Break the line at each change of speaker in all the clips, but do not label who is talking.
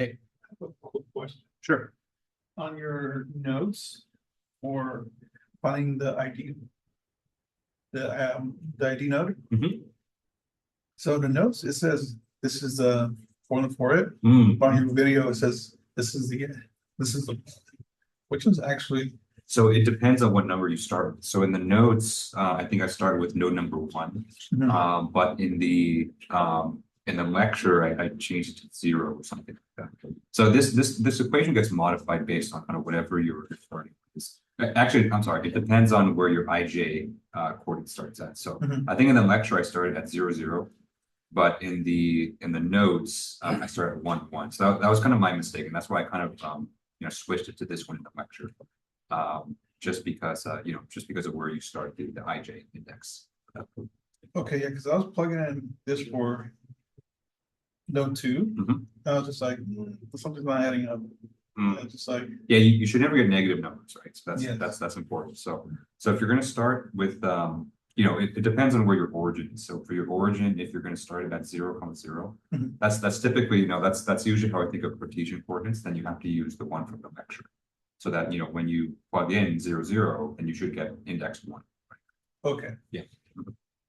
Okay.
I have a quick question.
Sure.
On your notes for finding the ID, the ID node.
Mhm.
So the notes, it says this is the formula for it.
Mm.
But on your video, it says this is the which is actually.
So it depends on what number you start with. So in the notes, I think I started with node number 1. But in the lecture, I changed it to 0 or something like that. So this equation gets modified based on kind of whatever you're starting with. Actually, I'm sorry, it depends on where your IJ coordinate starts at. So I think in the lecture I started at 0, 0. But in the notes, I started at 1, 1. So that was kind of my mistake, and that's why I kind of switched it to this one in the lecture. Just because of where you start the IJ index.
Okay, yeah, because I was plugging in this for node 2. I was just like, something's not adding up. Just like,
yeah, you should never get negative numbers, right? So
yes.
that's important. So if you're going to start with it depends on where your origin is. So for your origin, if you're going to start it at 0, 0, that's typically that's usually how I think of Cartesian coordinates. Then you have to use the one from the lecture. So that when you plug in 0, 0, then you should get index 1.
Okay.
Yeah.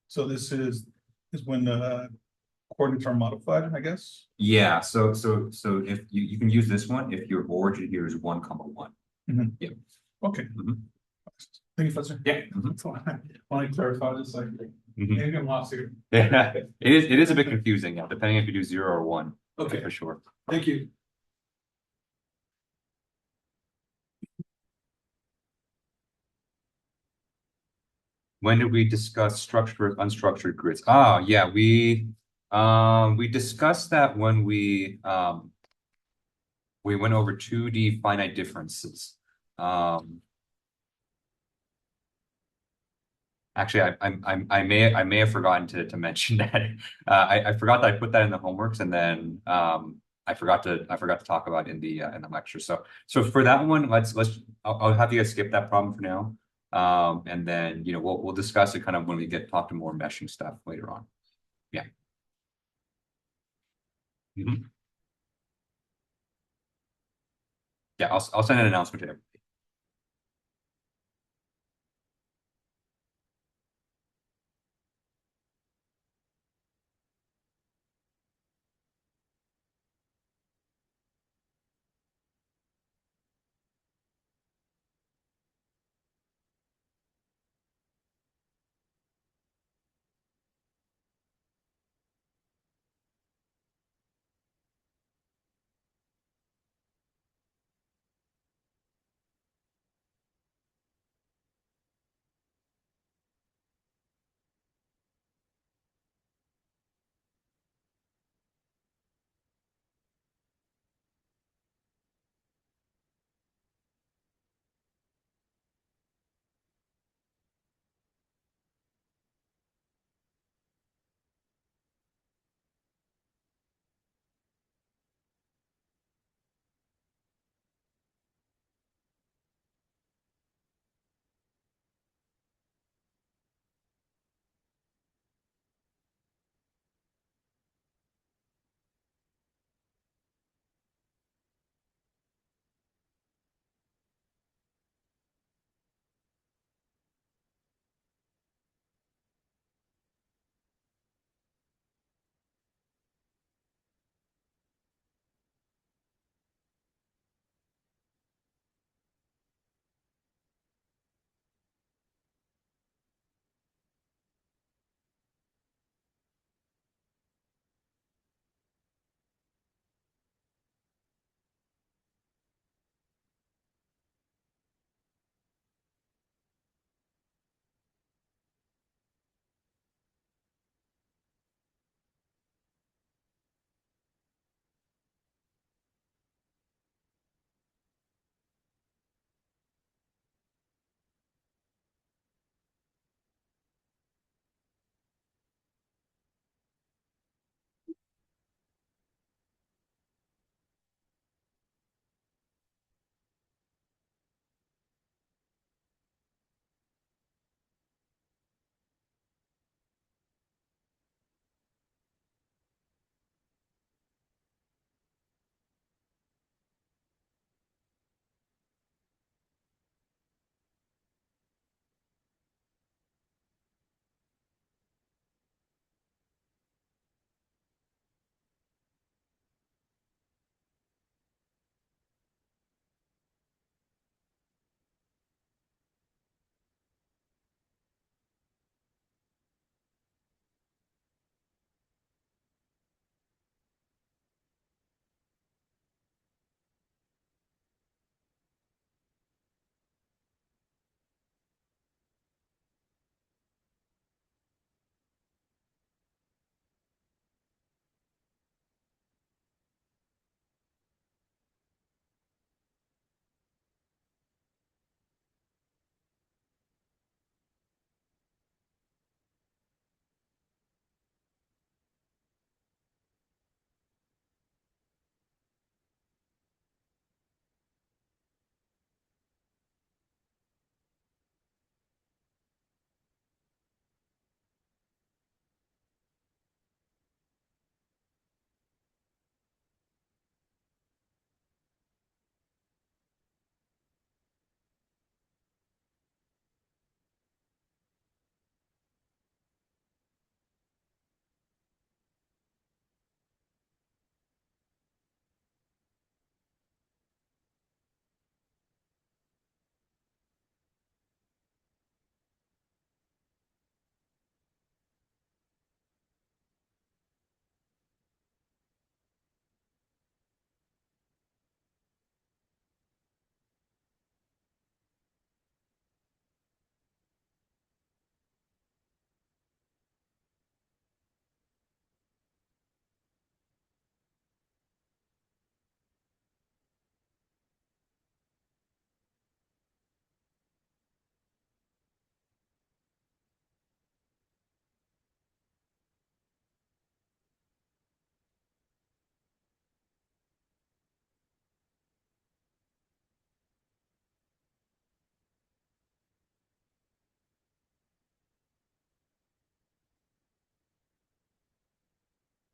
So this is when the coordinates are modified, I guess.
Yeah. So if you can use this one if your origin here is 1, 1. Yeah.
Okay. Thank you, Professor.
Yeah.
I want to clarify this. Like, maybe I'm lost here.
Yeah. It is a bit confusing. Yeah, depending if you do 0 or 1.
Okay,
for sure.
Thank you.
When did we discuss structured unstructured grids? Yeah, we discussed that when we went over 2D finite differences. Actually, I may have forgotten to mention that. I forgot that I put that in the homeworks, and then I forgot to talk about it in the lecture. So for that one, I'll have you guys skip that problem for now. And then we'll discuss it kind of when we talk to more meshing stuff later on. Yeah. Yeah, I'll send an announcement to everybody.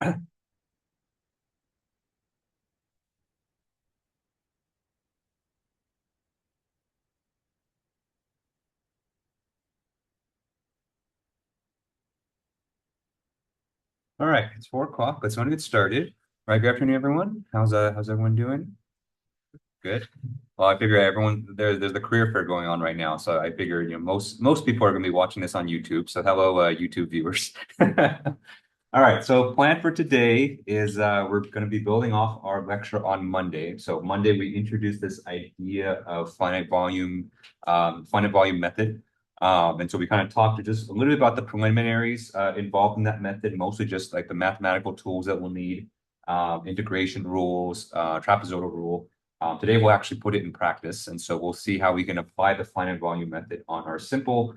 All right, it's 4 o'clock. Let's want to get started. All right, good afternoon, everyone. How's everyone doing? Good. Well, I figure everyone there's the career fair going on right now, so I figure most people are going to be watching this on YouTube. So hello, YouTube viewers. All right, so plan for today is we're going to be building off our lecture on Monday. So Monday we introduced this idea of finite volume method. And so we kind of talked just a little bit about the preliminaries involved in that method, mostly just like the mathematical tools that we'll need, integration rules, trapezoidal rule. Today we'll actually put it in practice, and so we'll see how we can apply the finite volume method on our simple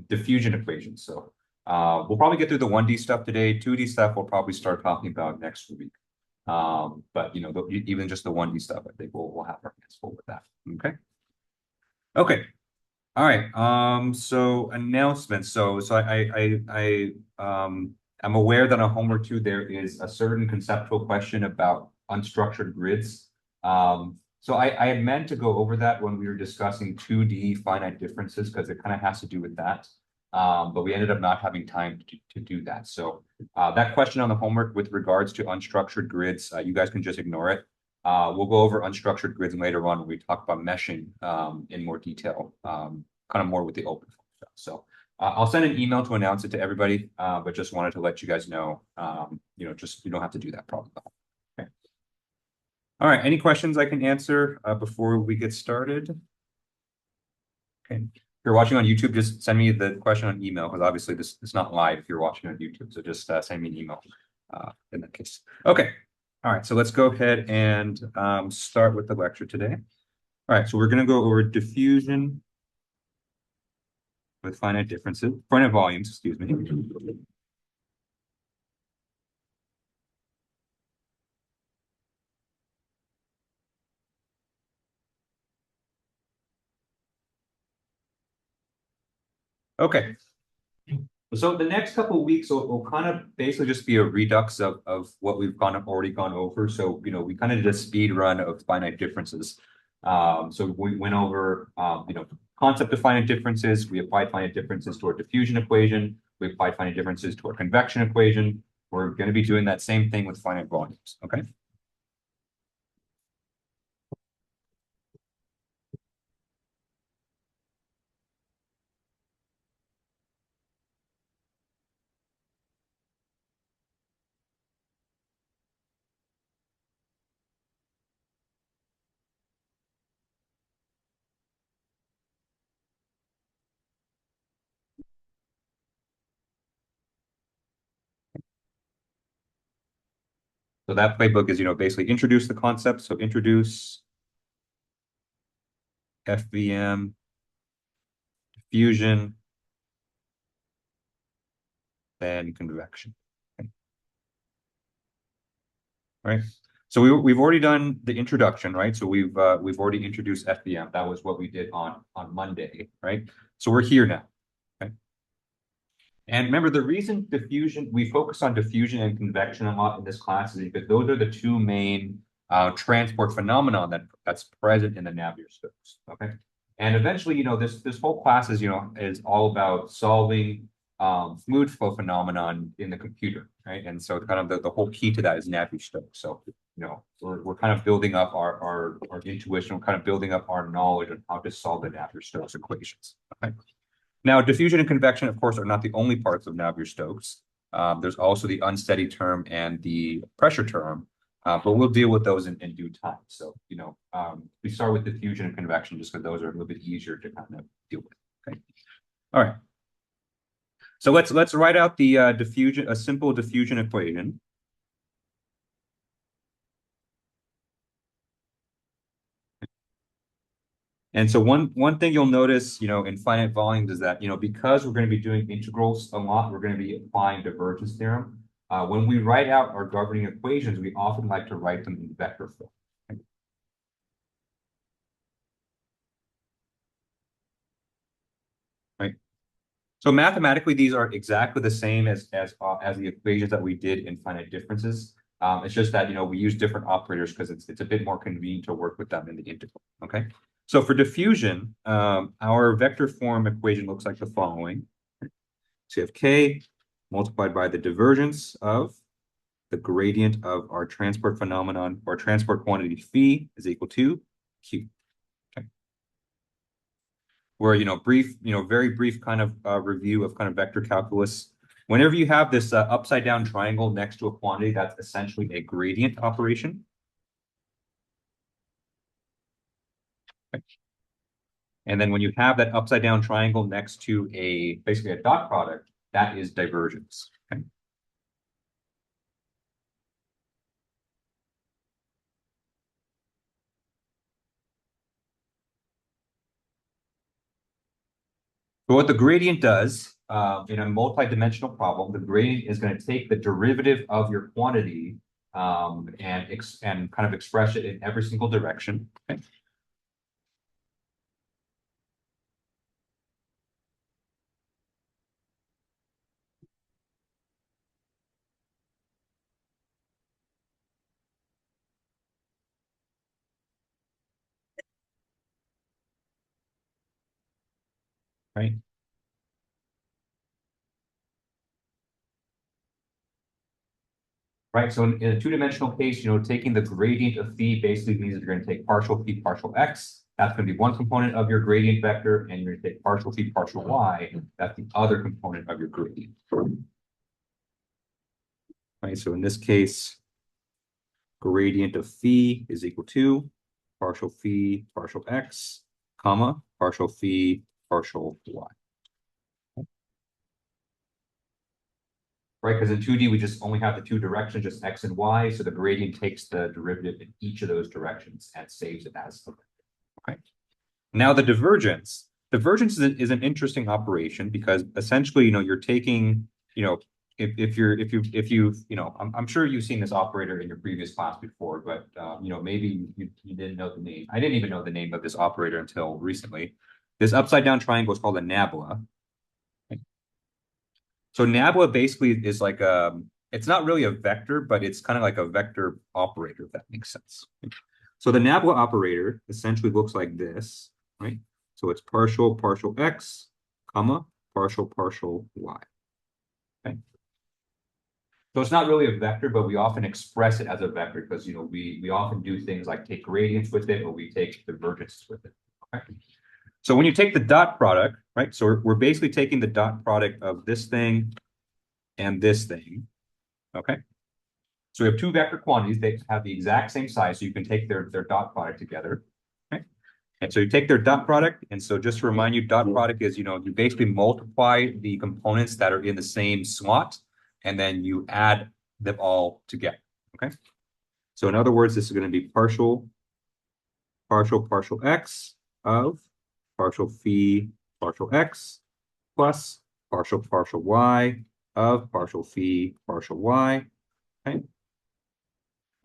diffusion equations. So we'll probably get through the 1D stuff today. 2D stuff we'll probably start talking about next week. But even just the 1D stuff, I think we'll have our hands full with that. Okay. Okay. All right. So announcements. So I'm aware that on homework 2 there is a certain conceptual question about unstructured grids. So I had meant to go over that when we were discussing 2D finite differences because it kind of has to do with that. But we ended up not having time to do that. So that question on the homework with regards to unstructured grids, you guys can just ignore it. We'll go over unstructured grids later on when we talk about meshing in more detail, kind of more with the open stuff. So I'll send an email to announce it to everybody, but just wanted to let you guys know, just you don't have to do that problem. Okay. All right. Any questions I can answer before we get started? Okay. If you're watching on YouTube, just send me the question on email because obviously this is not live if you're watching on YouTube. So just send me an email in that case. Okay. All right. So let's go ahead and start with the lecture today. All right. So we're going to go over diffusion with finite volumes, excuse me. Okay. So the next couple of weeks will kind of basically just be a redux of what we've already gone over. So, we kind of did a speed run of finite differences. So we went over, concept of finite differences. We applied finite differences to our diffusion equation. We applied finite differences to our convection equation. We're going to be doing that same thing with finite volumes. Okay. So that playbook is, basically introduce the concept. So introduce FVM, diffusion, then convection. Okay. Right. So we've already done the introduction, right? So we've already introduced FVM. That was what we did on Monday, right? So we're here now. Okay. And remember, the reason we focus on diffusion and convection a lot in this class is because those are the two main transport phenomenon that's present in the Navier-Stokes. Okay. And eventually, this whole class is all about solving fluid flow phenomenon in the computer, right? And so kind of the whole key to that is Navier-Stokes. So we're kind of building up our intuition, we're kind of building up our knowledge on how to solve the Navier-Stokes equations. Okay. Now, diffusion and convection, of course, are not the only parts of Navier-Stokes. There's also the unsteady term and the pressure term, but we'll deal with those in due time. So, we start with diffusion and convection just because those are a little bit easier to kind of deal with. Okay. All right. So let's write out the a simple diffusion equation. And so one thing you'll notice, in finite volumes is that, because we're going to be doing integrals a lot, we're going to be applying divergence theorem. When we write out our governing equations, we often like to write them in vector form. Right? So mathematically, these are exactly the same as the equations that we did in finite differences. It's just that we use different operators because it's a bit more convenient to work with them in the integral. Okay. So for diffusion, our vector form equation looks like the following. So you have k multiplied by the divergence of the gradient of our transport phenomenon or transport quantity phi is equal to q. Okay. Where brief, very brief kind of review of kind of vector calculus. Whenever you have this upside down triangle next to a quantity, that's essentially a gradient operation. Okay. And then when you have that upside down triangle next to basically a dot product, that is divergence. Okay. So what the gradient does in a multi-dimensional problem, the gradient is going to take the derivative of your quantity and kind of express it in every single direction. Okay. Right. Right. So in a two-dimensional case, taking the gradient of phi basically means that you're going to take partial phi partial x. That's going to be one component of your gradient vector, and you're going to take partial phi partial y. That's the other component of your gradient. Right. So in this case, gradient of phi is equal to partial phi partial x, comma, partial phi partial y. Right? Because in 2D, we just only have the two directions, just x and y. So the gradient takes the derivative in each of those directions and saves it as the vector. Okay. Now the divergence. Divergence is an interesting operation because essentially, you're taking, I'm sure you've seen this operator in your previous class before, but maybe you didn't know the name. I didn't even know the name of this operator until recently. This upside down triangle is called a nabla. So nabla basically is like it's not really a vector, but it's kind of like a vector operator, if that makes sense. So the nabla operator essentially looks like this, right? So it's partial partial x, comma, partial partial y. Okay. So it's not really a vector, but we often express it as a vector because we often do things like take gradients with it or we take divergences with it. Okay. So when you take the dot product, right? So we're basically taking the dot product of this thing and this thing. Okay. So we have two vector quantities. They have the exact same size, so you can take their dot product together. Okay. And so you take their dot product, and so just to remind you, dot product is, you basically multiply the components that are in the same slot, and then you add them all together. Okay. So in other words, this is going to be partial partial x of partial phi partial x plus partial partial y of partial phi partial y. Okay.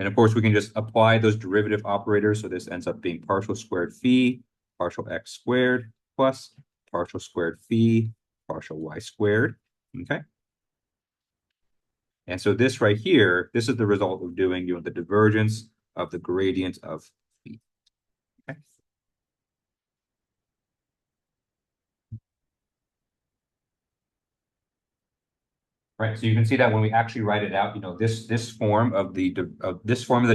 And of course, we can just apply those derivative operators. So this ends up being partial squared phi, partial x squared, plus partial squared phi, partial y squared. Okay. And so this right here, this is the result of doing the divergence of the gradient of phi. Okay. Right. So you can see that when we actually write it out, this form of the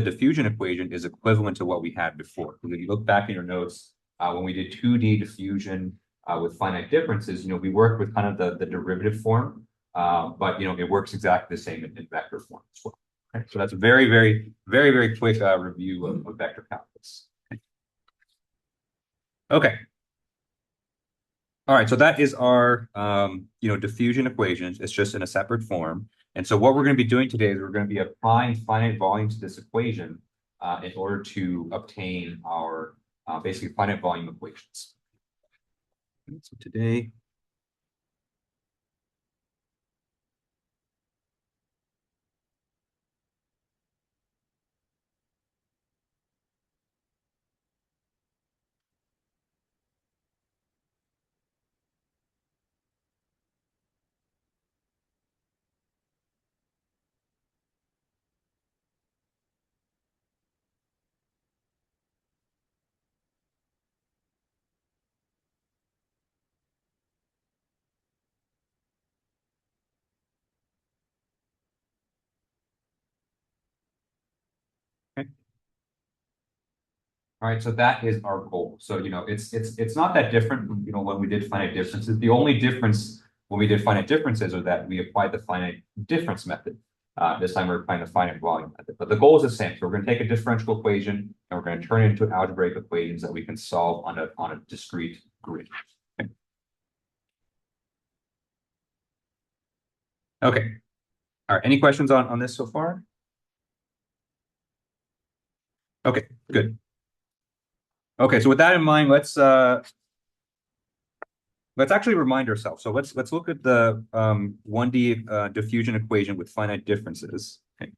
diffusion equation is equivalent to what we had before. If you look back in your notes, when we did 2D diffusion with finite differences, we worked with kind of the derivative form, but it works exactly the same in vector form as well. Okay. So that's a very, very, very, very quick review of vector calculus. Okay. All right, so that is our diffusion equations. It's just in a separate form. And so what we're going to be doing today is we're going to be applying finite volume to this equation in order to obtain our basically finite volume equations. So today. All right, so that is our goal. So, it's not that different from, when we did finite differences. The only difference when we did finite differences are that we applied the finite difference method. This time we're applying the finite volume method, but the goal is the same. So we're going to take a differential equation and we're going to turn it into algebraic equations that we can solve on a discrete grid. Okay. Okay. All right. Any questions on this so far? Okay, good. Okay, so with that in mind, let's actually remind ourselves. So let's look at the 1D diffusion equation with finite differences. Okay.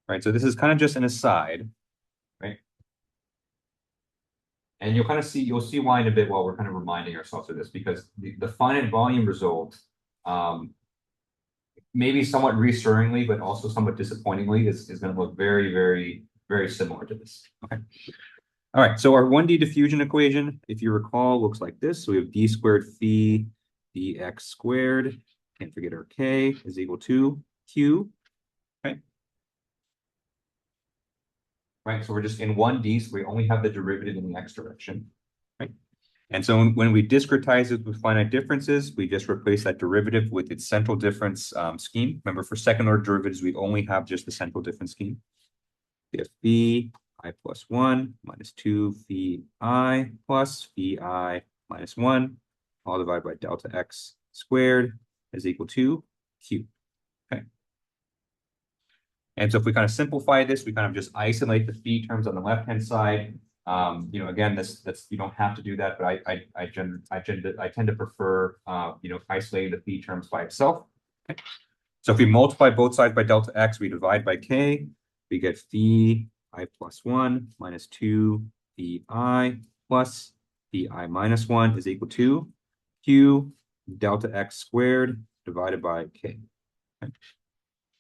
Right, so this is kind of just an aside, right? And you'll see why in a bit while we're kind of reminding ourselves of this, because the finite volume result, maybe somewhat reassuringly, but also somewhat disappointingly, is going to look very, very, very similar to this. Okay. All right, so our 1D diffusion equation, if you recall, looks like this. So we have d squared phi dx squared, can't forget our k, is equal to q. Okay. Right, so we're just in 1D, so we only have the derivative in the x direction. Right. And so when we discretize it with finite differences, we just replace that derivative with its central difference scheme. Remember, for second order derivatives, we only have just the central difference scheme. We have phi I plus 1 minus 2 phi I plus phi I minus 1, all divided by delta x squared is equal to q. Okay. And so if we kind of simplify this, we kind of just isolate the phi terms on the left-hand side. Again, that's you don't have to do that, but I tend to prefer isolating the phi terms by itself. Okay. So if we multiply both sides by delta x, we divide by k, we get phi I plus 1 minus 2 phi I plus phi I minus 1 is equal to q delta x squared divided by k. Okay.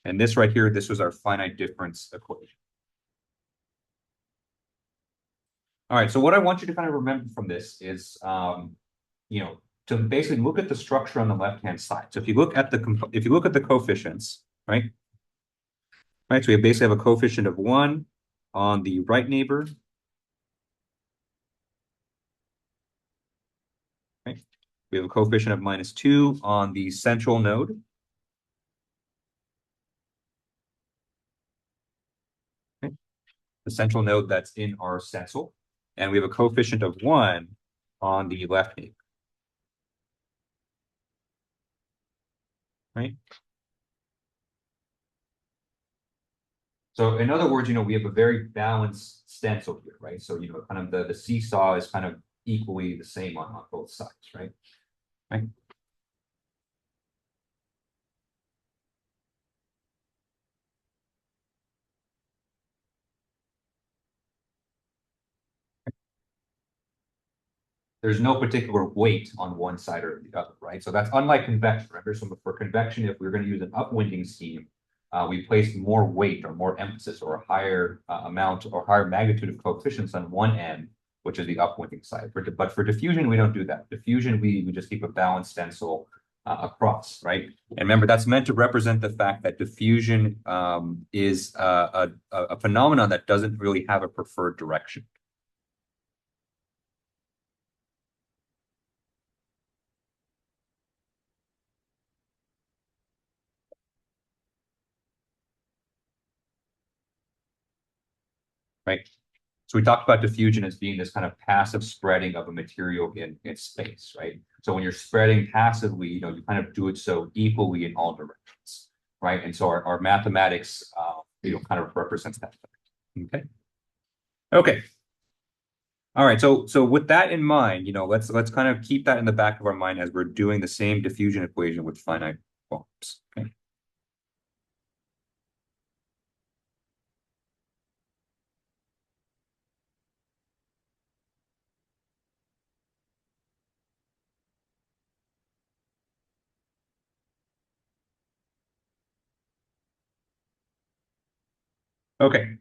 And this right here, this was our finite difference equation. All right, so what I want you to kind of remember from this is, to basically look at the structure on the left-hand side. So if you look at the coefficients, right? Right, so we basically have a coefficient of 1 on the right neighbor. Right? We have a coefficient of minus 2 on the central node. Okay? The central node that's in our stencil. And we have a coefficient of 1 on the left neighbor. Right? So in other words, we have a very balanced stencil here, right? So, kind of the seesaw is kind of equally the same on both sides, right? Right. There's no particular weight on one side or the other, right? So that's unlike convection, right? So for convection, if we're going to use an upwinding scheme, we place more weight or more emphasis or a higher amount or higher magnitude of coefficients on one end, which is the upwinding side. But for diffusion, we don't do that. Diffusion, we just keep a balanced stencil across, right? And remember, that's meant to represent the fact that diffusion is a phenomenon that doesn't really have a preferred direction. Right. So we talked about diffusion as being this kind of passive spreading of a material in space, right? So when you're spreading passively, you kind of do it so equally in all directions, right? And so our mathematics, kind of represents that. Okay. Okay. All right. So with that in mind, let's kind of keep that in the back of our mind as we're doing the same diffusion equation with finite volumes. Okay. Okay.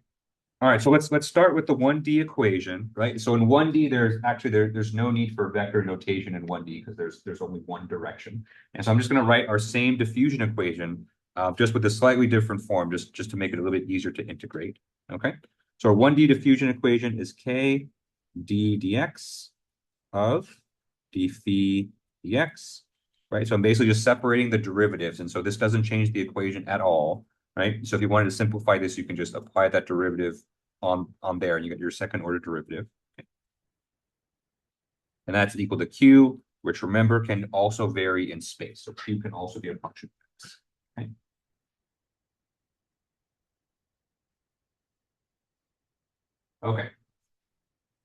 All right, so let's start with the 1D equation, right? So in 1D, there's no need for vector notation in 1D because there's only one direction. And so I'm just going to write our same diffusion equation, just with a slightly different form, just to make it a little bit easier to integrate. Okay, so our 1D diffusion equation is k d dx of d phi dx, right? So I'm basically just separating the derivatives, and so this doesn't change the equation at all, right? So if you wanted to simplify this, you can just apply that derivative on there, and you get your second order derivative. Okay. And that's equal to q, which remember can also vary in space. So q can also be a function of x. Okay. Okay.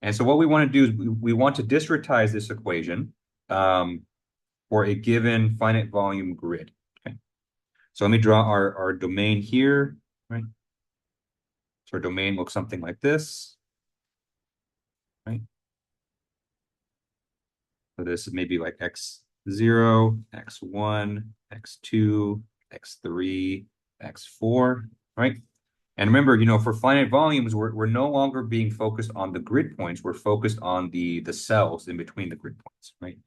And so what we want to do is we want to discretize this equation for a given finite volume grid. Okay. So let me draw our domain here, right? So our domain looks something like this, right? So this is maybe like x0, x1, x2, x3, x4, right? And remember, for finite volumes, we're no longer being focused on the grid points. We're focused on the cells in between the grid points, right?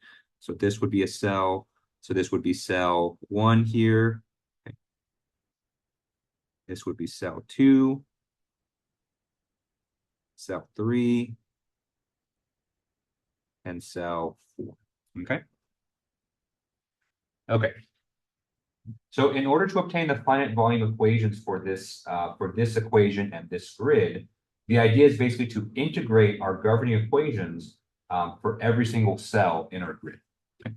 So this would be a cell. So this would be cell 1 here. Okay. This would be cell 2, cell 3, and cell 4. Okay. Okay. So in order to obtain the finite volume equations for this equation and this grid, the idea is basically to integrate our governing equations for every single cell in our grid. Okay.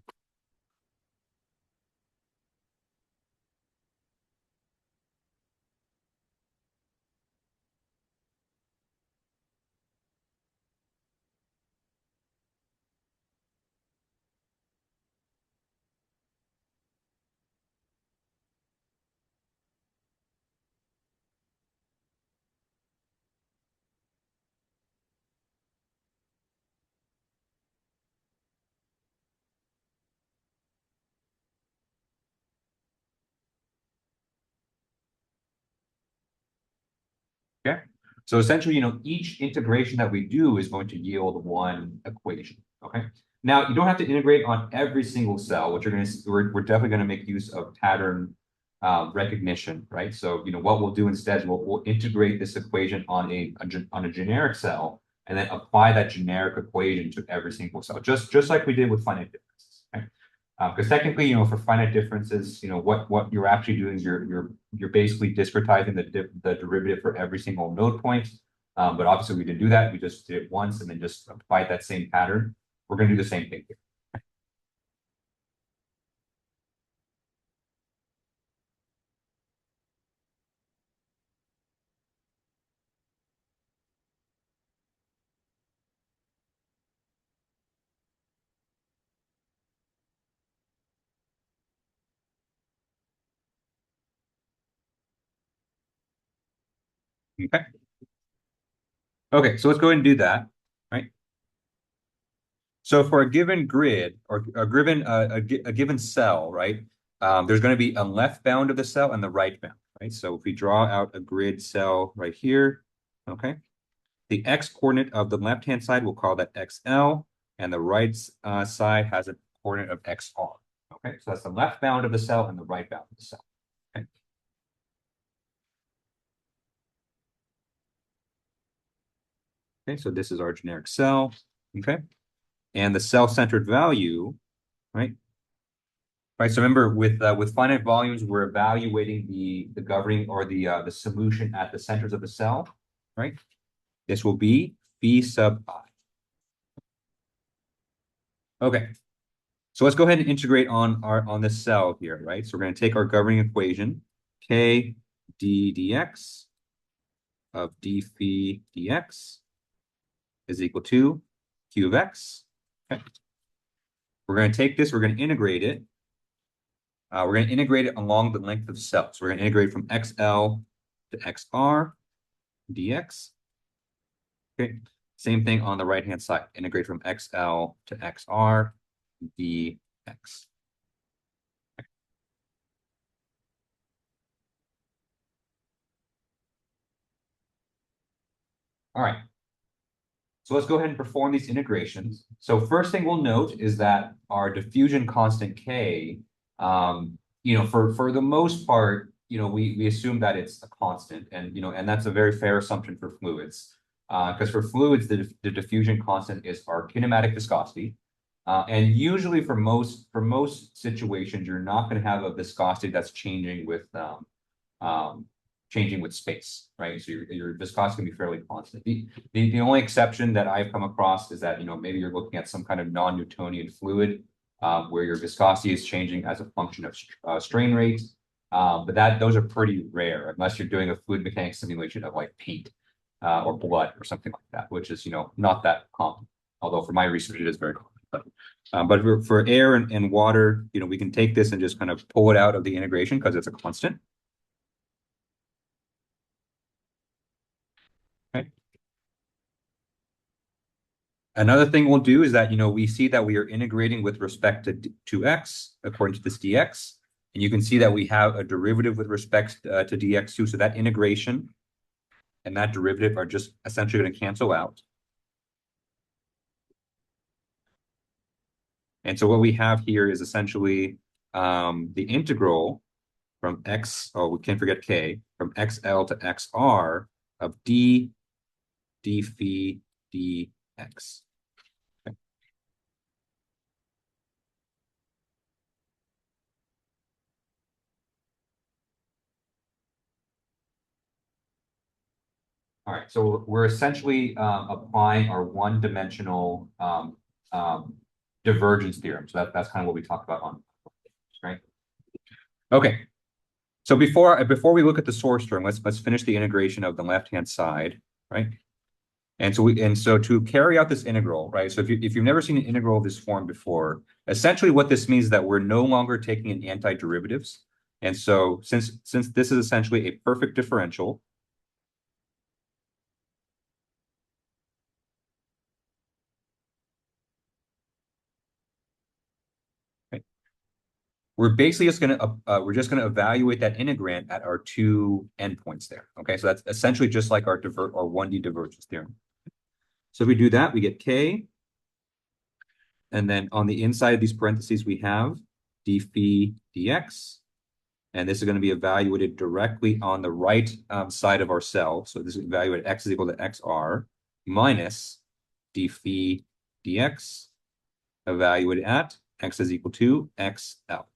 Okay. So essentially, each integration that we do is going to yield one equation. Okay. Now you don't have to integrate on every single cell, which we're definitely going to make use of pattern recognition, right? So what we'll do instead is we'll integrate this equation on a generic cell and then apply that generic equation to every single cell, just like we did with finite differences. Okay? Because technically, for finite differences, what you're actually doing is you're basically discretizing the derivative for every single node point. But obviously, we didn't do that. We just did it once and then just applied that same pattern. We're going to do the same thing here. Okay. Okay, so let's go ahead and do that, right? So for a given grid or a given cell, right? There's going to be a left bound of the cell and the right bound, right? So if we draw out a grid cell right here, okay, the x coordinate of the left-hand side, we'll call that XL, and the right side has a coordinate of XR. Okay, so that's the left bound of the cell and the right bound of the cell. Okay. Okay, so this is our generic cell. Okay, and the cell-centered value, right? Right. So remember, with finite volumes, we're evaluating the governing or the solution at the centers of the cell, right? This will be phi sub I. Okay. So let's go ahead and integrate on this cell here, right? So we're going to take our governing equation, k d dx of d phi dx is equal to q of x. Okay. We're going to take this, we're going to integrate it. We're going to integrate it along the length of cells. We're going to integrate from XL to XR dx. Okay. Same thing on the right-hand side. Integrate from XL to XR dx. All right. So let's go ahead and perform these integrations. So first thing we'll note is that our diffusion constant K, for the most part, we assume that it's a constant, and that's a very fair assumption for fluids. Because for fluids, the diffusion constant is our kinematic viscosity. And usually for most situations, you're not going to have a viscosity that's changing with space, right? So your viscosity can be fairly constant. The only exception that I've come across is that maybe you're looking at some kind of non-Newtonian fluid where your viscosity is changing as a function of strain rate. But those are pretty rare unless you're doing a fluid mechanics simulation of like paint or blood or something like that, which is not that common. Although for my research it is very common. But for air and water, we can take this and just kind of pull it out of the integration because it's a constant. Okay. Another thing we'll do is that, we see that we are integrating with respect to x according to this dx. And you can see that we have a derivative with respect to dx2. So that integration and that derivative are just essentially going to cancel out. And so what we have here is essentially the integral from x, we can't forget k, from xl to xr of d phi dx. Okay. All right, so we're essentially applying our one-dimensional divergence theorem. So that's kind of what we talked about on, right? Okay. So before we look at the source term, let's finish the integration of the left-hand side, right? And so to carry out this integral, right? So if you've never seen an integral of this form before, essentially what this means is that we're no longer taking an antiderivatives. And so since this is essentially a perfect differential, we're basically just going to evaluate that integrand at our two endpoints there. Okay, so that's essentially just like our 1D divergence theorem. So if we do that, we get k, and then on the inside of these parentheses we have d phi dx, and this is going to be evaluated directly on the right side of our cell. So this is evaluated x is equal to xr minus d phi dx, evaluated at x is equal to xl.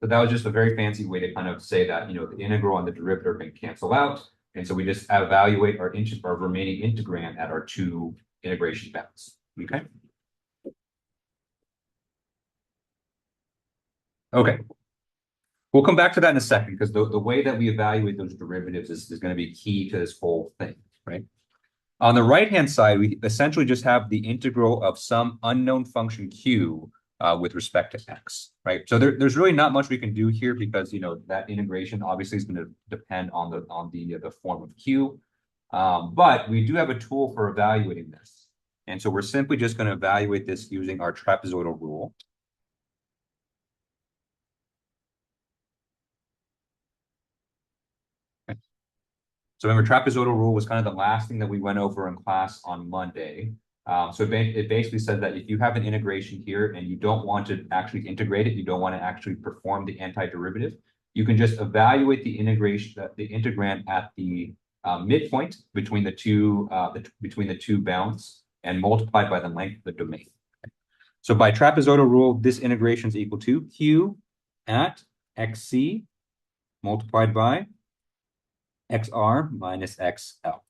So that was just a very fancy way to kind of say that, the integral and the derivative are going to cancel out. And so we just evaluate our remaining integrand at our two integration bounds. Okay. Okay. We'll come back to that in a second because the way that we evaluate those derivatives is going to be key to this whole thing, right? On the right-hand side, we essentially just have the integral of some unknown function q with respect to x, right? So there's really not much we can do here because that integration obviously is going to depend on the form of q, but we do have a tool for evaluating this, and so we're simply just going to evaluate this using our trapezoidal rule. Okay. So remember, trapezoidal rule was kind of the last thing that we went over in class on Monday. So it basically says that if you have an integration here and you don't want to actually integrate it, you don't want to actually perform the antiderivative, you can just evaluate the integrand at the midpoint between the two bounds and multiply by the length of the domain. So by trapezoidal rule, this integration is equal to q at xc multiplied by xr minus xl.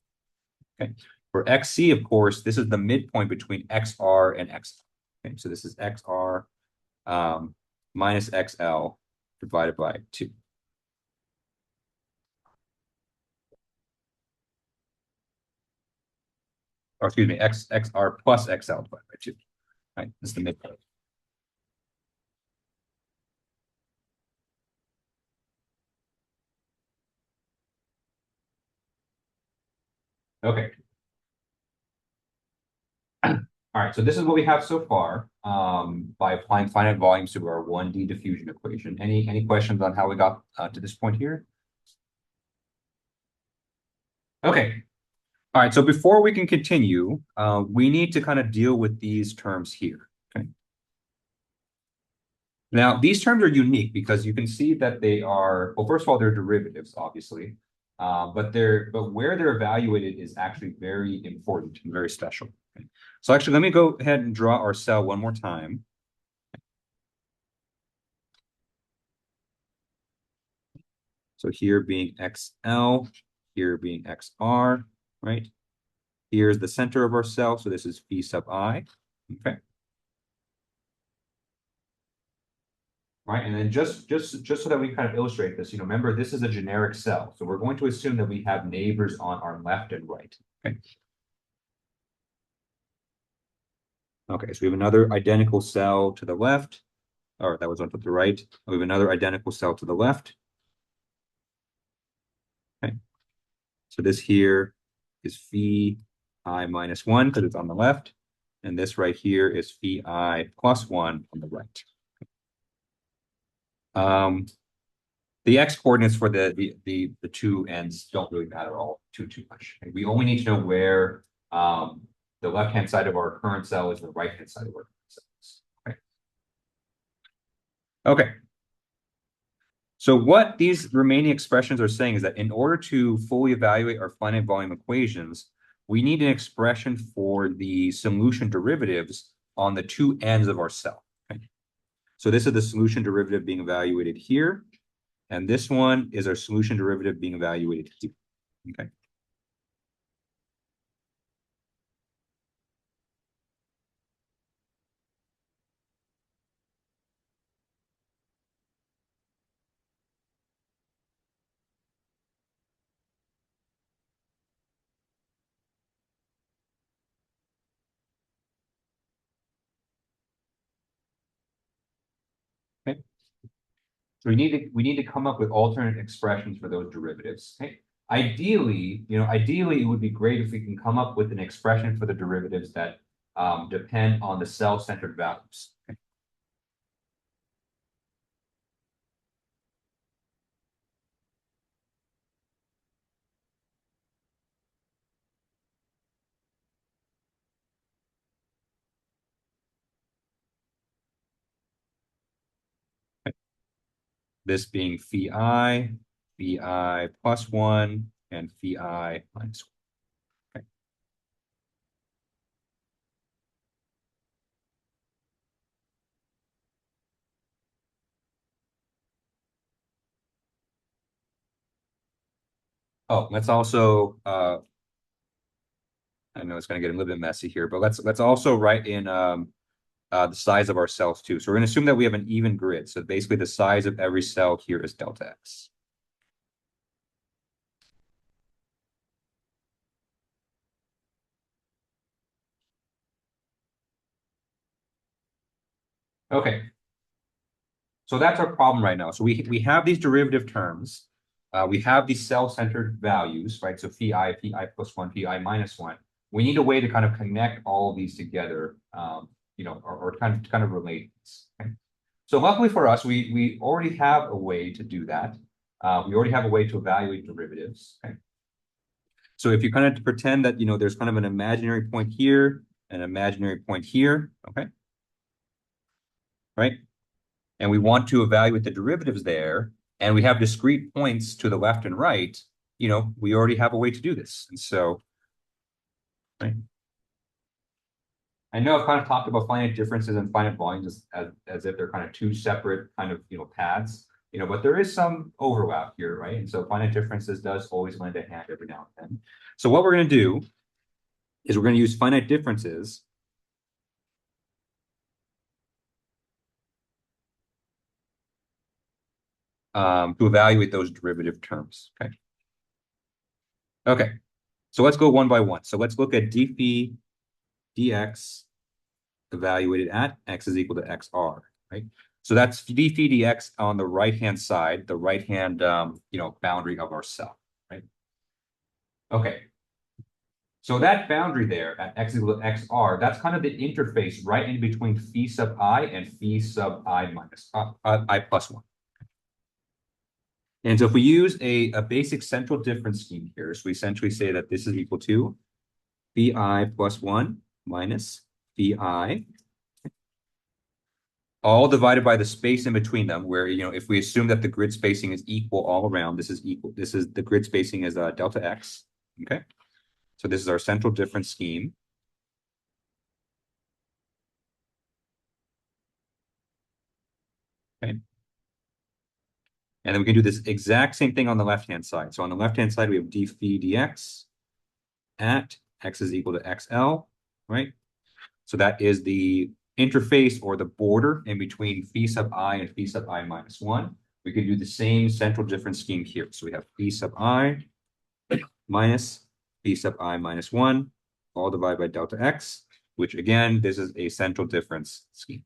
Okay. For xc, of course, this is the midpoint between xr and xl. Okay, so this is xr minus xl divided by 2. Or excuse me, xr plus xl divided by 2. Right, this is the midpoint. Okay. All right, so this is what we have so far by applying finite volumes to our 1D diffusion equation. Any questions on how we got to this point here? Okay. All right, so before we can continue, we need to kind of deal with these terms here. Okay. Now, these terms are unique because you can see that they are, well, first of all, they're derivatives, obviously, but where they're evaluated is actually very important and very special. Okay. So actually, let me go ahead and draw our cell one more time. So here being XL, here being XR, right? Here's the center of our cell, so this is phi sub I, okay? Right, and then just so that we kind of illustrate this, remember this is a generic cell, so we're going to assume that we have neighbors on our left and right, okay? Okay, so we have another identical cell to the left, or that was one to the right. We have another identical cell to the left. Okay, so this here is phi I minus 1 because it's on the left, and this right here is phi I plus 1 on the right. The x coordinates for the two ends don't really matter all too much. We only need to know where the left-hand side of our current cell is and the right-hand side of our current cell is. Okay. Okay. So what these remaining expressions are saying is that in order to fully evaluate our finite volume equations, we need an expression for the solution derivatives on the two ends of our cell. Okay. So this is the solution derivative being evaluated here. And this one is our solution derivative being evaluated here. Okay. Okay. So we need to come up with alternate expressions for those derivatives. Okay. Ideally, it would be great if we can come up with an expression for the derivatives that depend on the cell-centered values. Okay. This being phi plus 1, and phi minus 1. Okay. Oh, let's also I know it's going to get a little bit messy here, but let's also write in the size of our cells too. So we're going to assume that we have an even grid. So basically the size of every cell here is delta x. Okay. So that's our problem right now. So we have these derivative terms. We have these cell-centered values, right? So phi plus 1, phi minus 1. We need a way to kind of connect all of these together, or kind of relate this. Okay? So luckily for us, we already have a way to do that. We already have a way to evaluate derivatives. Okay? So if you kind of pretend that there's kind of an imaginary point here, an imaginary point here, okay, right? And we want to evaluate the derivatives there, and we have discrete points to the left and right, we already have a way to do this. And so, right? I know I've kind of talked about finite differences and finite volumes as if they're kind of two separate kind of paths, but there is some overlap here, right? And so finite differences does always lend a hand every now and then. So what we're going to do is we're going to use finite differences to evaluate those derivative terms. Okay. Okay. So let's go one by one. So let's look at d phi dx evaluated at x is equal to xr, right? So that's d phi dx on the right-hand side, the right-hand, boundary of our cell, right? Okay. So that boundary there at x equal to xr, that's kind of the interface right in between phi sub I and phi sub I minus I plus 1. And so if we use a basic central difference scheme here, so we essentially say that this is equal to phi I plus 1 minus phi I, all divided by the space in between them, where, if we assume that the grid spacing is equal all around, this is the grid spacing is delta x, okay? So this is our central difference scheme. Okay. And then we can do this exact same thing on the left-hand side. So on the left-hand side, we have d phi dx at x is equal to xl, right? So that is the interface or the border in between phi sub I and phi sub I minus 1. We can do the same central difference scheme here. So we have phi sub I minus phi sub I minus 1, all divided by delta x, which again, this is a central difference scheme.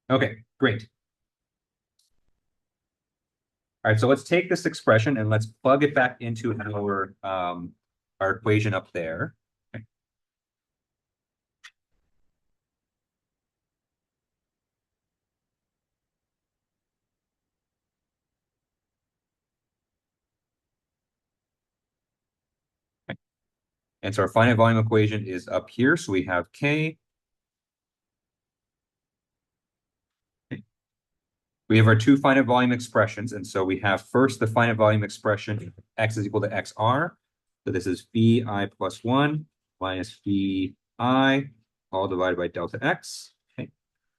Okay, great. All right, so let's take this expression and let's plug it back into our equation up there. Okay. Okay. And so our finite volume equation is up here. So we have K. Okay. We have our two finite volume expressions. And so we have first the finite volume expression, x is equal to xr. So this is phi I plus 1 minus phi I, all divided by delta x. Okay.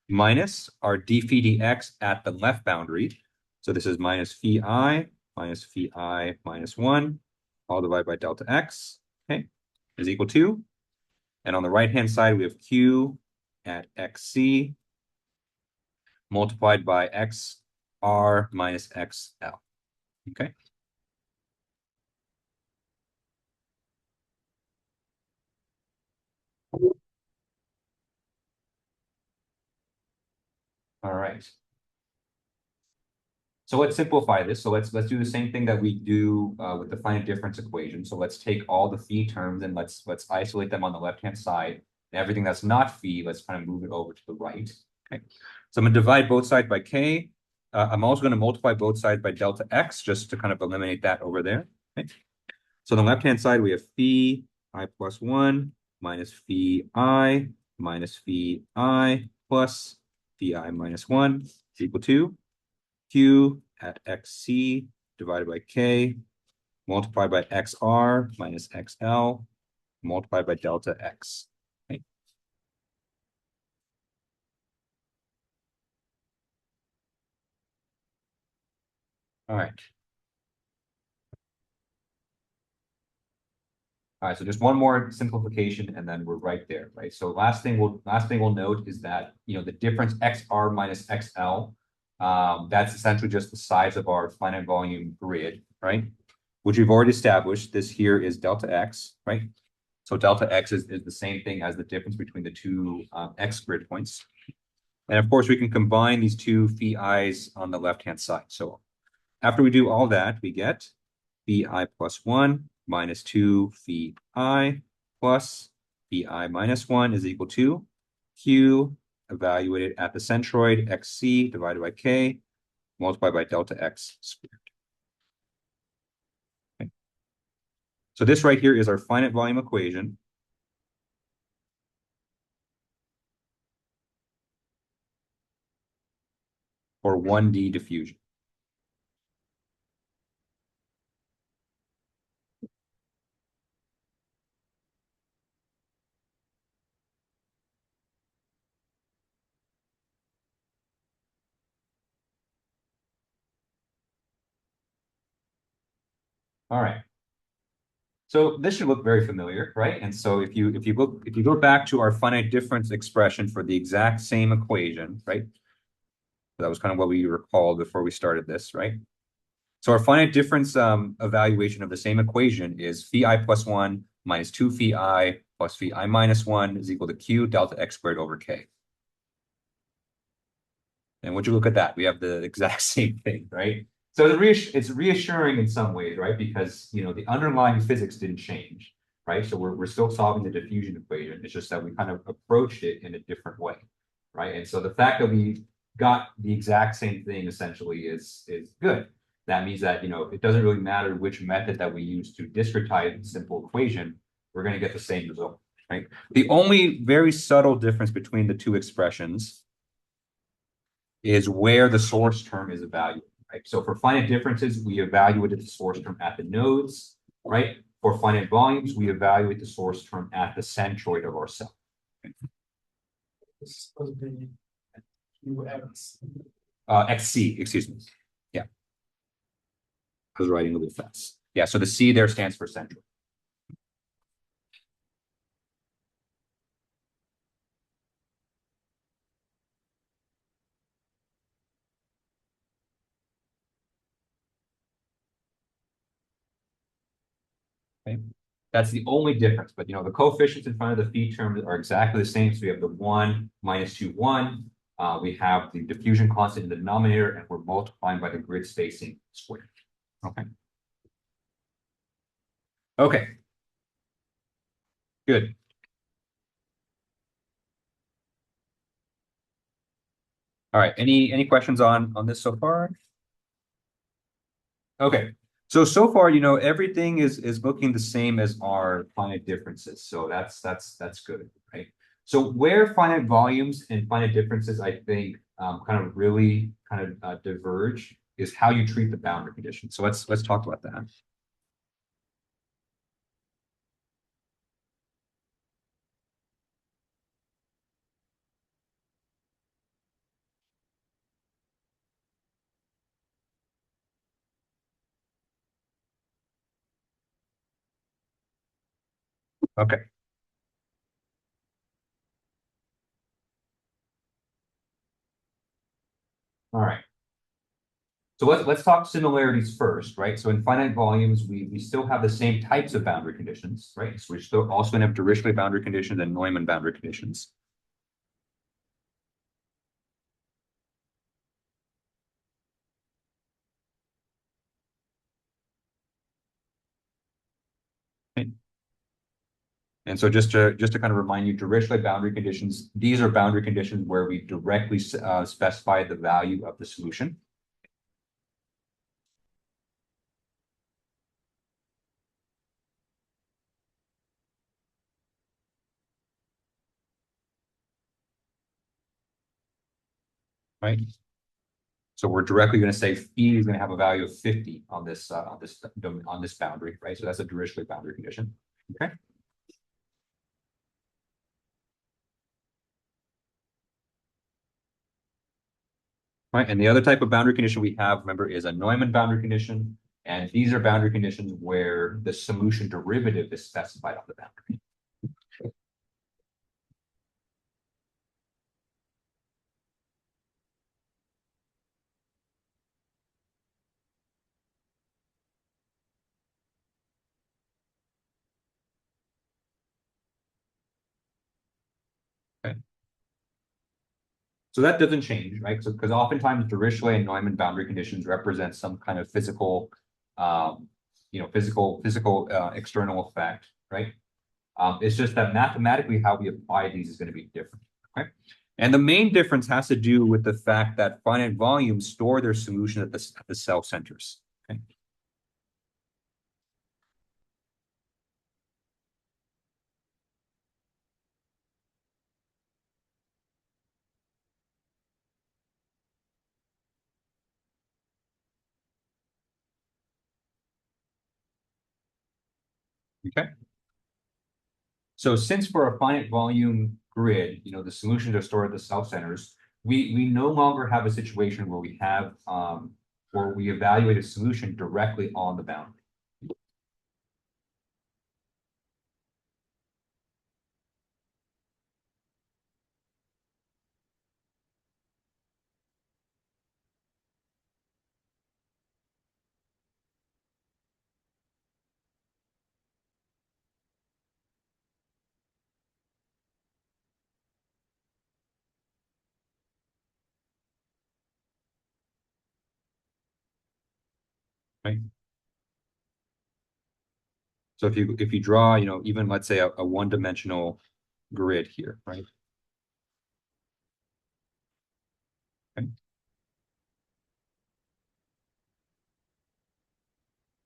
Minus our d phi dx at the left boundary. So this is minus phi I minus 1, all divided by delta x, okay, is equal to, and on the right-hand side, we have q at xc multiplied by xr minus xl, okay? All right. So let's simplify this. So let's do the same thing that we do with the finite difference equation. So let's take all the phi terms and let's isolate them on the left-hand side. And everything that's not phi, let's kind of move it over to the right. Okay. So I'm going to divide both sides by k. I'm also going to multiply both sides by delta x just to kind of eliminate that over there. Okay. So on the left-hand side, we have phi I plus 1 minus phi I minus phi I plus phi I minus 1 is equal to q at xc divided by k multiplied by xr minus xl multiplied by delta x. Okay. All right. All right, so just one more simplification and then we're right there, right? So last thing we'll note is that, the difference xr minus xl, that's essentially just the size of our finite volume grid, right? Which we've already established. This here is delta x, right? So delta x is the same thing as the difference between the two x grid points. And of course, we can combine these two phi i's on the left-hand side. So after we do all that, we get phi I plus 1 minus 2 phi I plus phi I minus 1 is equal to q evaluated at the centroid xc divided by k multiplied by delta x squared. Okay. So this right here is our finite volume equation. For 1D diffusion. All right. So this should look very familiar, right? And so if you go back to our finite difference expression for the exact same equation, right? That was kind of what we recalled before we started this, right? So our finite difference evaluation of the same equation is phi I plus 1 minus 2 phi I plus phi I minus 1 is equal to q delta x squared over k. And would you look at that? We have the exact same thing, right? So it's reassuring in some ways, right? Because the underlying physics didn't change, right? So we're still solving the diffusion equation. It's just that we kind of approached it in a different way, right? And so the fact that we got the exact same thing essentially is good. That means that it doesn't really matter which method that we use to discretize the simple equation, we're going to get the same result, right? The only very subtle difference between the two expressions is where the source term is evaluated, right? So for finite differences, we evaluated the source term at the nodes, right? For finite volumes, we evaluate the source term at the centroid of our cell.
This is supposed to be QX.
XC, excuse me. Yeah. I was writing a little fast. Yeah, so the C there stands for central. Okay. That's the only difference. But the coefficients in front of the phi terms are exactly the same. So we have the 1, -2, 1. We have the diffusion constant in the denominator, and we're multiplying by the grid spacing squared. Okay. Okay. Good. All right. Any questions on this so far? Okay. So far, everything is looking the same as our finite differences. So that's good, right? So where finite volumes and finite differences, I think, kind of really diverge is how you treat the boundary conditions. So let's talk about that. Okay. All right. So let's talk similarities first, right? So in finite volumes, we still have the same types of boundary conditions, right? So we're still also going to have Dirichlet boundary conditions and Neumann boundary conditions. Okay. And so just to kind of remind you, Dirichlet boundary conditions, these are boundary conditions where we directly specify the value of the solution. Right. So we're directly going to say phi is going to have a value of 50 on this boundary, right? So that's a Dirichlet boundary condition. Okay. Right. And the other type of boundary condition we have, remember, is a Neumann boundary condition. And these are boundary conditions where the solution derivative is specified on the boundary. Okay. So that doesn't change, right? So because oftentimes Dirichlet and Neumann boundary conditions represent some kind of physical, physical external effect, right? It's just that mathematically how we apply these is going to be different. Okay. And the main difference has to do with the fact that finite volumes store their solution at the cell centers. Okay. Okay. So since for a finite volume grid, the solutions are stored at the cell centers, we no longer have a situation where we have where we evaluate a solution directly on the boundary.
right? So if you draw, even let's say a one-dimensional grid here, right? Okay.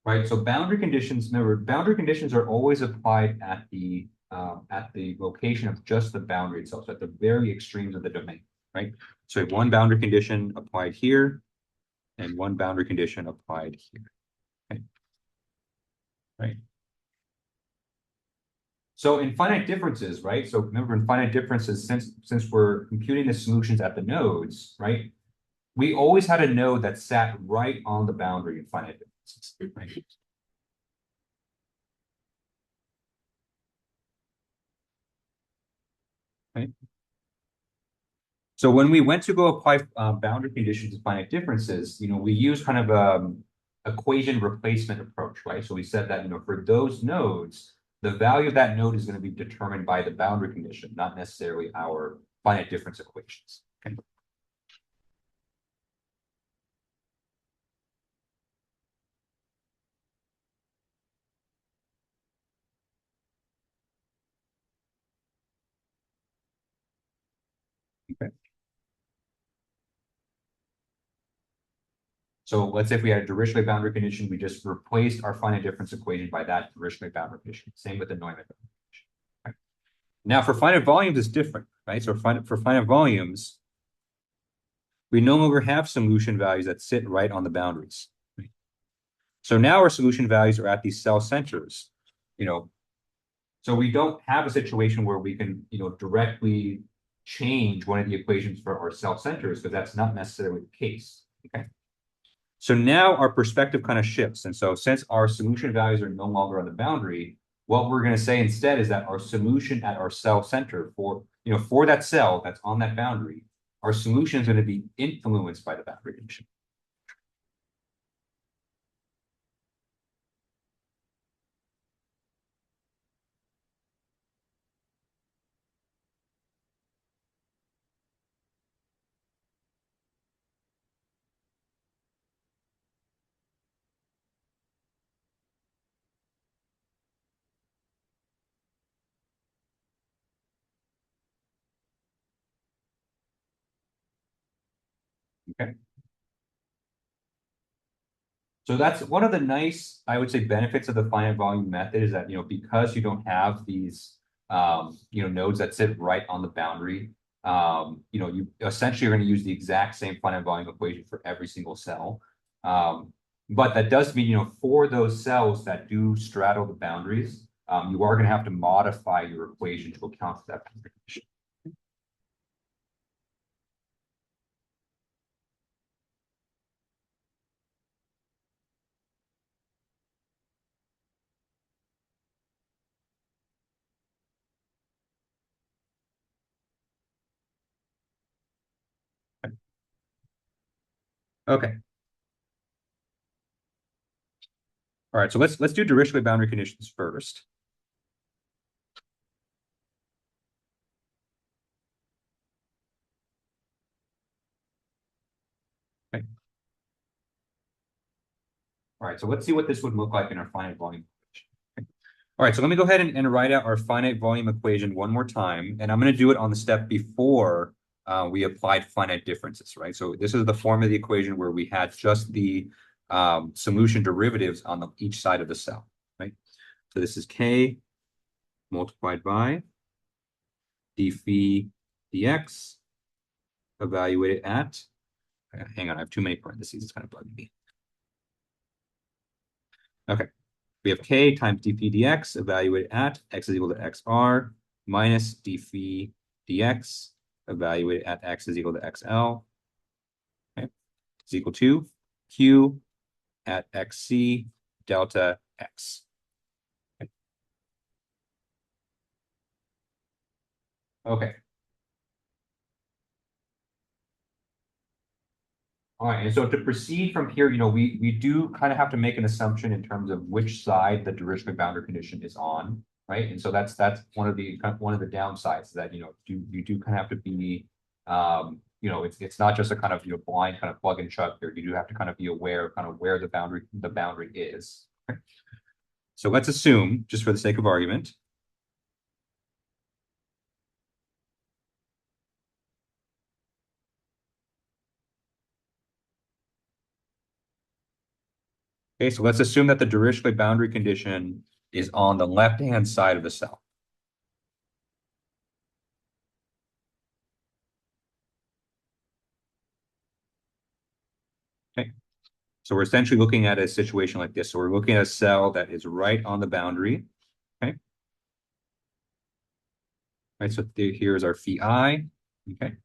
Right. So boundary conditions, remember, boundary conditions are always applied at the location of just the boundary itself, so at the very extremes of the domain, right? So we have one boundary condition applied here, and one boundary condition applied here. Okay. Right. So in finite differences, right? So remember, in finite differences, since we're computing the solutions at the nodes, right? We always had a node that sat right on the boundary in finite differences, right? Okay. So when we went to go apply boundary conditions to finite differences, we use kind of equation replacement approach, right? So we said that, for those nodes, the value of that node is going to be determined by the boundary condition, not necessarily our finite difference equations. Okay. Okay. So let's say if we had a Dirichlet boundary condition, we just replaced our finite difference equation by that Dirichlet boundary condition. Same with the Neumann boundary condition. Right? Now for finite volumes, it's different, right? So for finite volumes, we no longer have solution values that sit right on the boundaries. Right? So now our solution values are at these cell centers, So we don't have a situation where we can, directly change one of the equations for our cell centers, because that's not necessarily the case. Okay. So now our perspective kind of shifts. And so since our solution values are no longer on the boundary, what we're going to say instead is that our solution at our cell center for that cell that's on that boundary, our solution is going to be influenced by the boundary condition. Okay. So that's one of the nice, I would say, benefits of the finite volume method is that, because you don't have these, nodes that sit right on the boundary, you essentially are going to use the exact same finite volume equation for every single cell. But that does mean, for those cells that do straddle the boundaries, you are going to have to modify your equation to account for that boundary condition. Okay. All right, so let's do Dirichlet boundary conditions first. Okay. All right, so let's see what this would look like in our finite volume equation. Okay. All right, so let me go ahead and write out our finite volume equation one more time, and I'm going to do it on the step before we applied finite differences, right? So this is the form of the equation where we had just the solution derivatives on each side of the cell, right? So this is K multiplied by d phi dx evaluated at, hang on, I have too many parentheses, it's kind of bugging me. Okay, we have K times d phi dx evaluated at x is equal to xr minus d phi dx evaluated at x is equal to xl. Okay, is equal to q at xc delta x. Okay. All right, and so to proceed from here, we do kind of have to make an assumption in terms of which side the Dirichlet boundary condition is on, right? And so that's one of the downsides that you do kind of have to be you know, it's not just a kind of, you know, blind kind of plug and chug here. You do have to kind of be aware of kind of where the boundary is. Okay. So let's assume, just for the sake of argument, okay, so let's assume that the Dirichlet boundary condition is on the left-hand side of the cell. Okay, so we're essentially looking at a situation like this. So we're looking at a cell that is right on the boundary. Okay, right. So here is our phi I. Okay,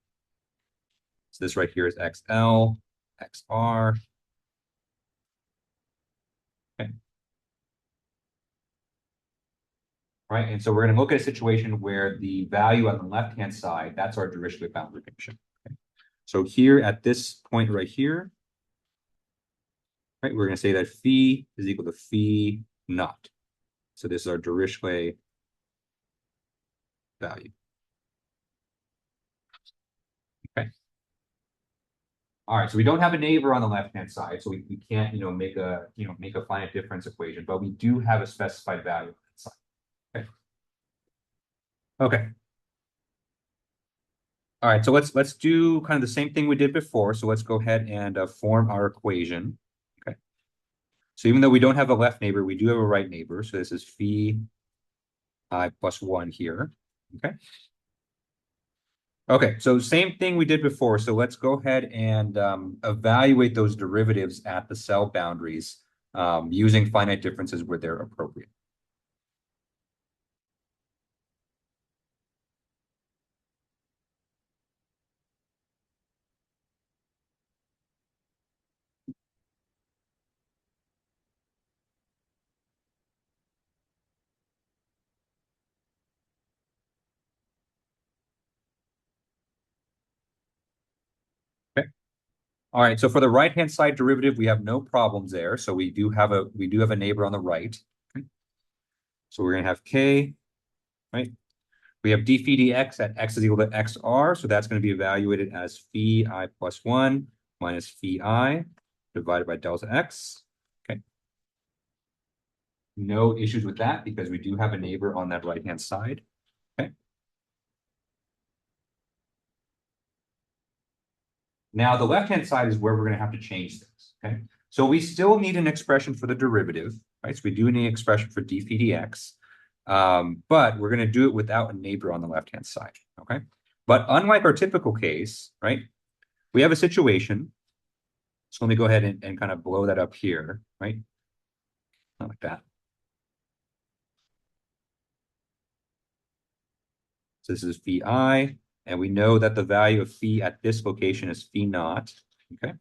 so this right here is XL, XR. Okay. Right, and so we're going to look at a situation where the value on the left-hand side, that's our Dirichlet boundary condition. Okay. So here at this point right here, right, we're going to say that phi is equal to phi naught. So this is our Dirichlet value. Okay. All right, so we don't have a neighbor on the left-hand side, so we can't, you know, make a finite difference equation, but we do have a specified value on that side. Okay. Okay. All right, so let's do kind of the same thing we did before. So let's go ahead and form our equation. Okay. So even though we don't have a left neighbor, we do have a right neighbor. So this is phi I plus 1 here. Okay. Okay, so same thing we did before. So let's go ahead and evaluate those derivatives at the cell boundaries using finite differences where they're appropriate. Okay. All right, so for the right-hand side derivative, we have no problems there. So we do have a neighbor on the right. Okay. So we're gonna have k, right? We have d phi dx at x is equal to xr, so that's going to be evaluated as phi I plus 1 minus phi I divided by delta x. Okay. No issues with that because we do have a neighbor on that right-hand side. Okay. Now the left-hand side is where we're going to have to change things. Okay. So we still need an expression for the derivative, right? So we do need an expression for d phi dx. But we're going to do it without a neighbor on the left-hand side, okay? But unlike our typical case, right, we have a situation. So let me go ahead and kind of blow that up here, right? Not like that. So this is phi I, and we know that the value of phi at this location is phi naught, okay?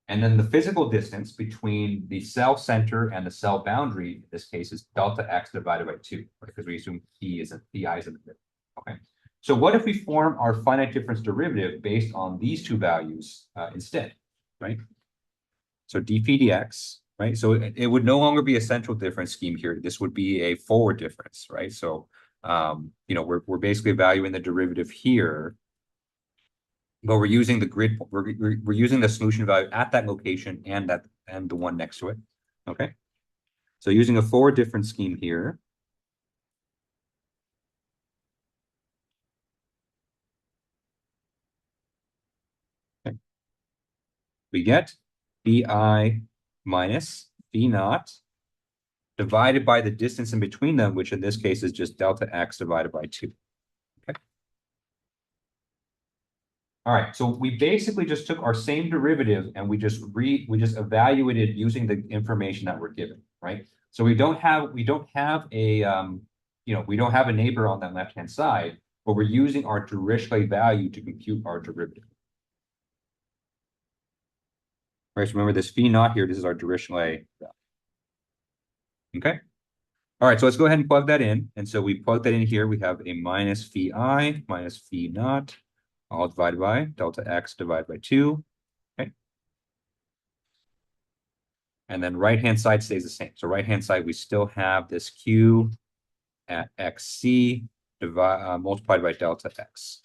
And then the physical distance between the cell center and the cell boundary, in this case, is delta x divided by 2, right? Because we assume phi I is in the middle. Okay. So what if we form our finite difference derivative based on these two values instead, right? So d phi dx, right? So it would no longer be a central difference scheme here. This would be a forward difference, right? So you know, we're basically evaluating the derivative here. But we're using the grid, we're using the solution value at that location and the one next to it. Okay. So using a forward difference scheme here. Okay. We get bi minus b naught divided by the distance in between them, which in this case is just delta x divided by 2. Okay. All right, so we basically just took our same derivative and we just evaluated using the information that we're given, right? So we don't have a we don't have a neighbor on that left-hand side, but we're using our Dirichlet value to compute our derivative. All right, so remember this phi naught here, this is our Dirichlet value. Okay. All right, so let's go ahead and plug that in. And so we plug that in here. We have a minus phi I minus phi naught, all divided by delta x divided by 2. Okay. And then right-hand side stays the same. So right-hand side, we still have this q at xc multiplied by delta x.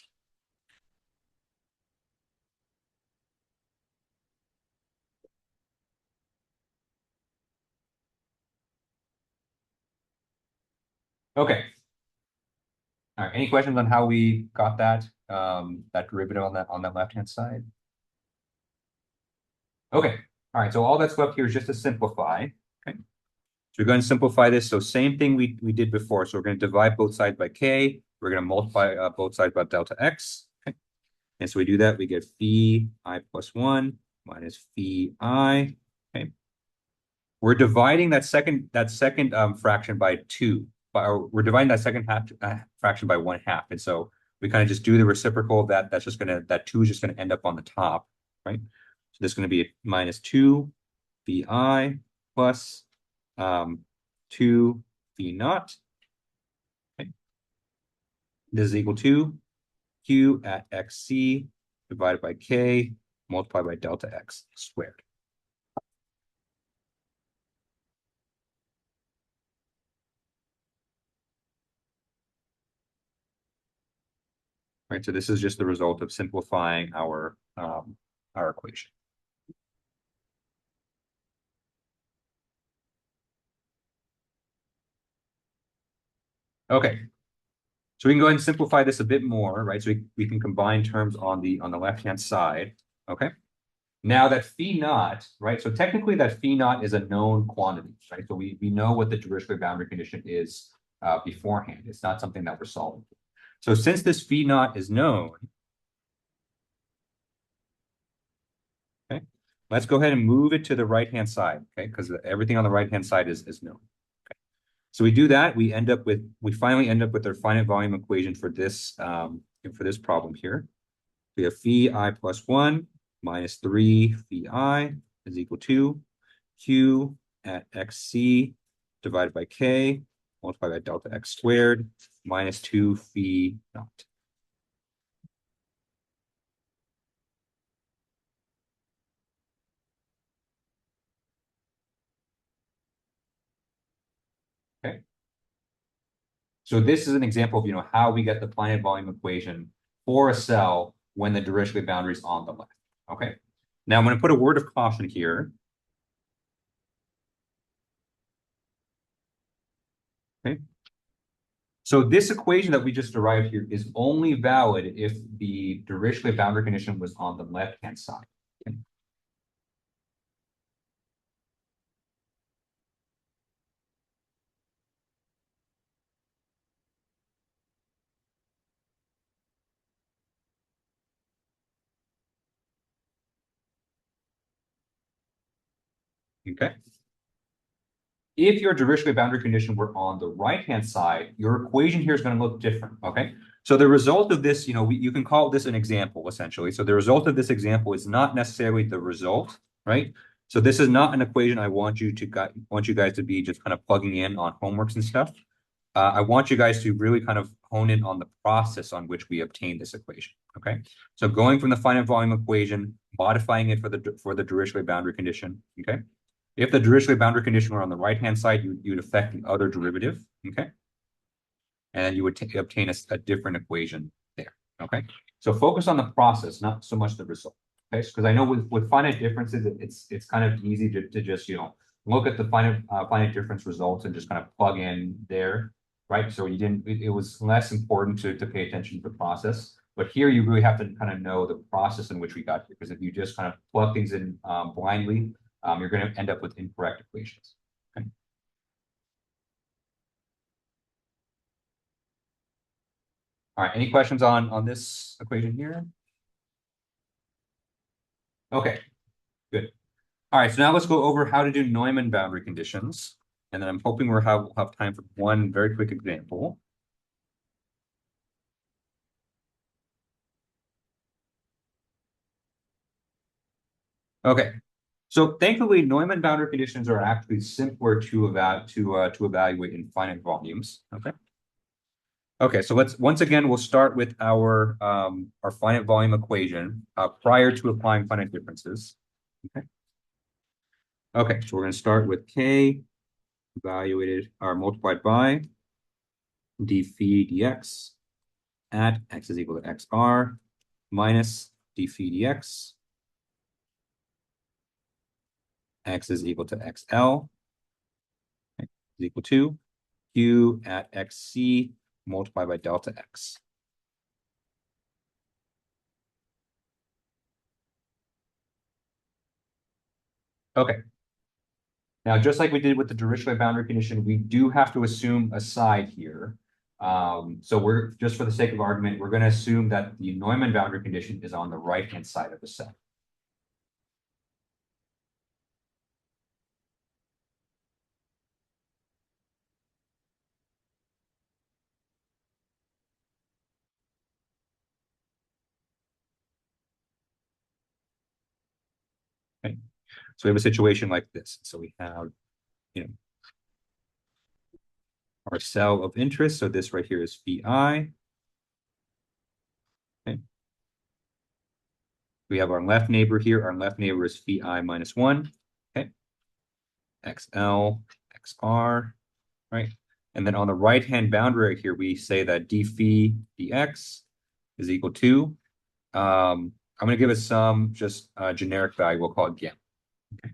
Okay. All right. Any questions on how we got that derivative on that left-hand side? Okay. All right. So all that's left here is just to simplify. Okay. So we're going to simplify this. So same thing we did before. So we're going to divide both sides by k. We're going to multiply both sides by delta x. Okay. And so we do that. We get phi I plus 1 minus phi I. Okay. We're dividing that second fraction by 2. We're dividing that second fraction by 1/2. And so we kind of just do the reciprocal of that. That 2 is just going to end up on the top, right? So this is going to be minus 2 phi I plus 2 phi naught. Okay. This is equal to q at xc divided by k multiplied by delta x squared. Right, so this is just the result of simplifying our equation. Okay, so we can go ahead and simplify this a bit more, right? So we can combine terms on the left-hand side. Okay. Now that phi naught, right? So technically that phi naught is a known quantity, right? So we know what the Dirichlet boundary condition is beforehand. It's not something that we're solving. So since this phi naught is known, okay, let's go ahead and move it to the right-hand side, okay? Because everything on the right-hand side is known. Okay. So we do that, we finally end up with our finite volume equation for this problem here. We have phi I plus 1 minus 3 phi I is equal to q at xc divided by k multiplied by delta x squared minus 2 phi naught. Okay. So this is an example of how we get the finite volume equation for a cell when the Dirichlet boundary is on the left. Okay. Now I'm going to put a word of caution here. Okay. So this equation that we just derived here is only valid if the Dirichlet boundary condition was on the left-hand side. Okay. Okay. If your Dirichlet boundary condition were on the right-hand side, your equation here is going to look different, okay? So the result of this, you can call this an example, essentially. So the result of this example is not necessarily the result, right? So this is not an equation I want you guys to be just kind of plugging in on homeworks and stuff. I want you guys to really kind of hone in on the process on which we obtain this equation, okay? So going from the finite volume equation, modifying it for the Dirichlet boundary condition, okay? If the Dirichlet boundary condition were on the right-hand side, you'd affect the other derivative, okay? And you would obtain a different equation there, okay? So focus on the process, not so much the result, okay? Because I know with finite differences, it's kind of easy to just, look at the finite difference results and just kind of plug in there, right? So it was less important to pay attention to the process. But here you really have to kind of know the process in which we got here, because if you just kind of plug things in blindly, you're going to end up with incorrect equations. Okay. All right. Any questions on this equation here? Okay. Good. All right. So now let's go over how to do Neumann boundary conditions, and then I'm hoping we'll have time for one very quick example. Okay. So thankfully, Neumann boundary conditions are actually simpler to evaluate in finite volumes. Okay. Okay, so once again, we'll start with our finite volume equation prior to applying finite differences. Okay. Okay, so we're going to start with k evaluated or multiplied by d phi dx at x is equal to xr minus d phi dx x is equal to xl is equal to q at xc multiplied by delta x. Okay. Now, just like we did with the Dirichlet boundary condition, we do have to assume a side here. So we're just for the sake of argument, we're going to assume that the Neumann boundary condition is on the right-hand side of the set. Okay. So we have a situation like this. So we have, our cell of interest. So this right here is phi. Okay. We have our left neighbor here. Our left neighbor is phi minus 1. Okay. XL, XR, right? And then on the right-hand boundary right here, we say that d phi dx is equal to, I'm going to give it some just generic value. We'll call it gamma. Okay.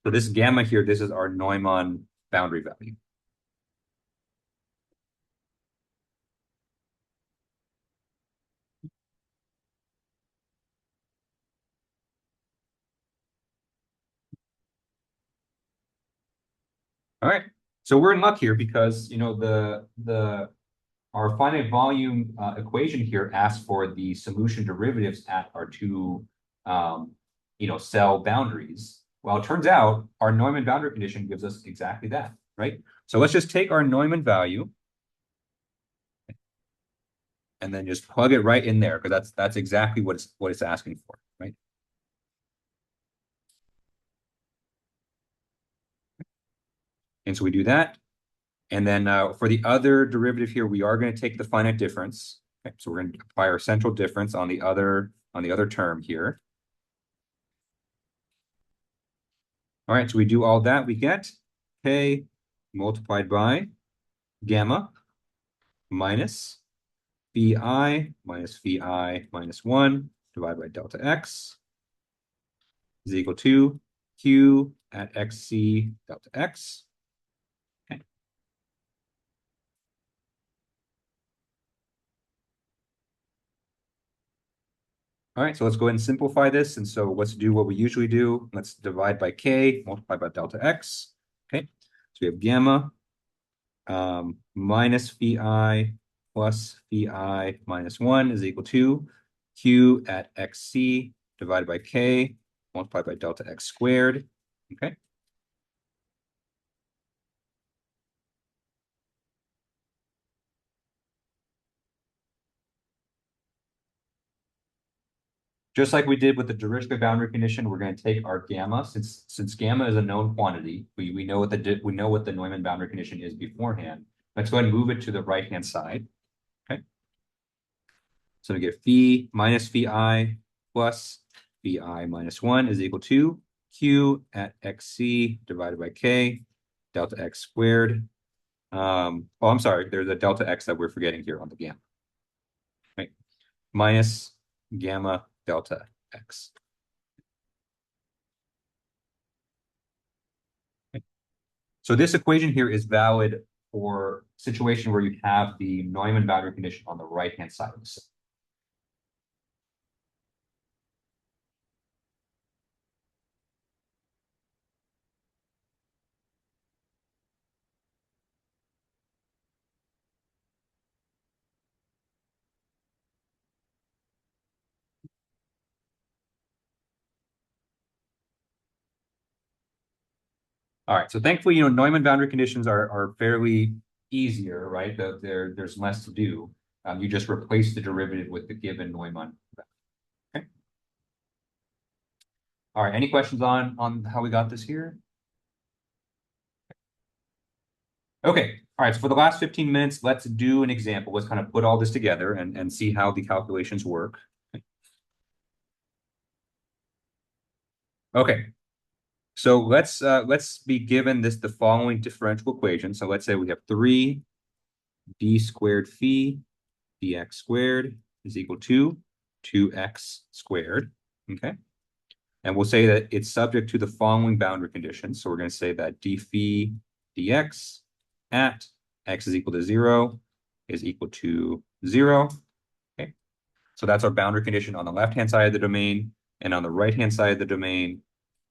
So this gamma here, this is our Neumann boundary value. All right. So we're in luck here because, our finite volume equation here asks for the solution derivatives at our two, cell boundaries. Well, it turns out our Neumann boundary condition gives us exactly that, right? So let's just take our Neumann value and then just plug it right in there because that's exactly what it's asking for, right? And so we do that. And then for the other derivative here, we are going to take the finite difference. Okay, so we're going to apply our central difference on the other term here. All right, so we do all that, we get k multiplied by gamma minus phi minus phi minus 1 divided by delta x is equal to q at xc delta x. Okay. All right, so let's go ahead and simplify this. And so let's do what we usually do. Let's divide by k, multiply by delta x. Okay, so we have gamma minus phi plus phi minus 1 is equal to q at xc divided by k multiplied by delta x squared. Okay. Just like we did with the Dirichlet boundary condition, we're going to take our gamma. Since gamma is a known quantity, we know what the Neumann boundary condition is beforehand. Let's go ahead and move it to the right-hand side. Okay. So we get phi minus phi plus phi minus 1 is equal to q at xc divided by k delta x squared. I'm sorry, there's a delta x that we're forgetting here on the gamma. Right. Minus gamma delta x. Okay. So this equation here is valid for a situation where you have the Neumann boundary condition on the right-hand side of the set. All right, so thankfully, Neumann boundary conditions are fairly easier, right? There's less to do. You just replace the derivative with the given Neumann. Okay. All right, any questions on how we got this here? Okay, all right, so for the last 15 minutes, let's do an example. Let's kind of put all this together and see how the calculations work. Okay, so let's be given the following differential equation. So let's say we have 3 d squared phi dx squared is equal to 2x squared, okay? And we'll say that it's subject to the following boundary conditions. So we're going to say that d phi dx at x is equal to 0 is equal to 0, okay? So that's our boundary condition on the left-hand side of the domain. And on the right-hand side of the domain,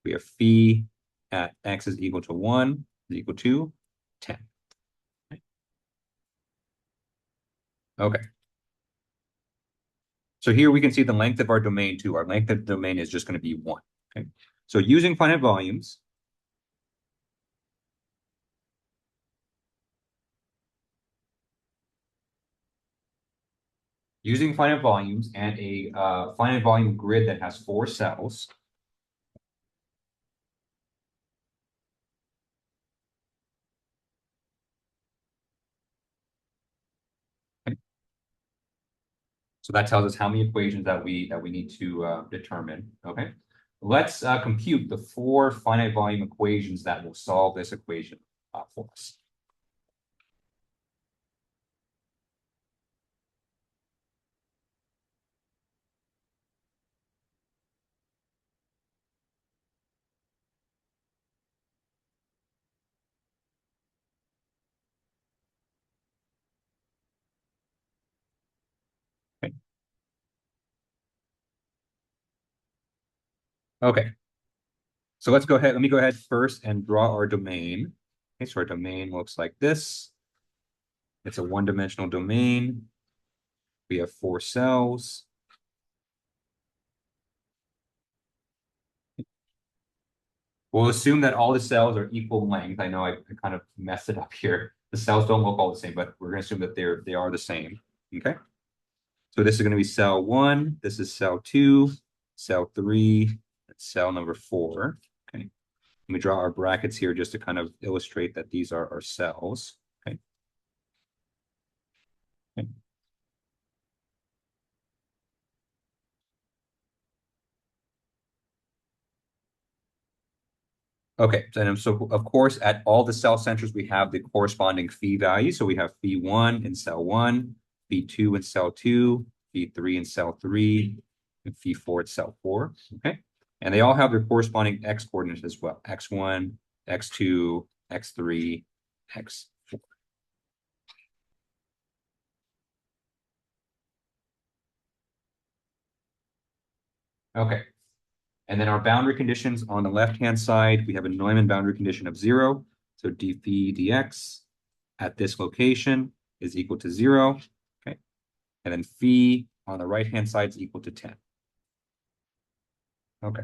we have phi at x is equal to 1 is equal to 10. Okay. So here we can see the length of our domain too. Our length of the domain is just going to be 1. Okay. So using finite volumes, and a finite volume grid that has 4 cells. Okay. So that tells us how many equations that we need to determine. Okay. Let's compute the 4 finite volume equations that will solve this equation for us. Okay. Okay. So let's go ahead. Let me go ahead first and draw our domain. Okay, so our domain looks like this. It's a one-dimensional domain. We have 4 cells. We'll assume that all the cells are equal length. I know I kind of messed it up here. The cells don't look all the same, but we're going to assume that they are the same. Okay. So this is going to be cell 1. This is cell 2, cell 3, and cell number 4. Okay. Let me draw our brackets here just to kind of illustrate that these are our cells. Okay. Okay. Okay, so of course, at all the cell centers, we have the corresponding phi value. So we have phi 1 in cell 1, phi 2 in cell 2, phi 3 in cell 3, and phi 4 in cell 4. Okay, and they all have their corresponding x coordinates as well: x1, x2, x3, x4. Okay, and then our boundary conditions on the left-hand side, we have a Neumann boundary condition of 0. So d phi dx at this location is equal to 0. Okay. And then phi on the right-hand side is equal to 10. Okay.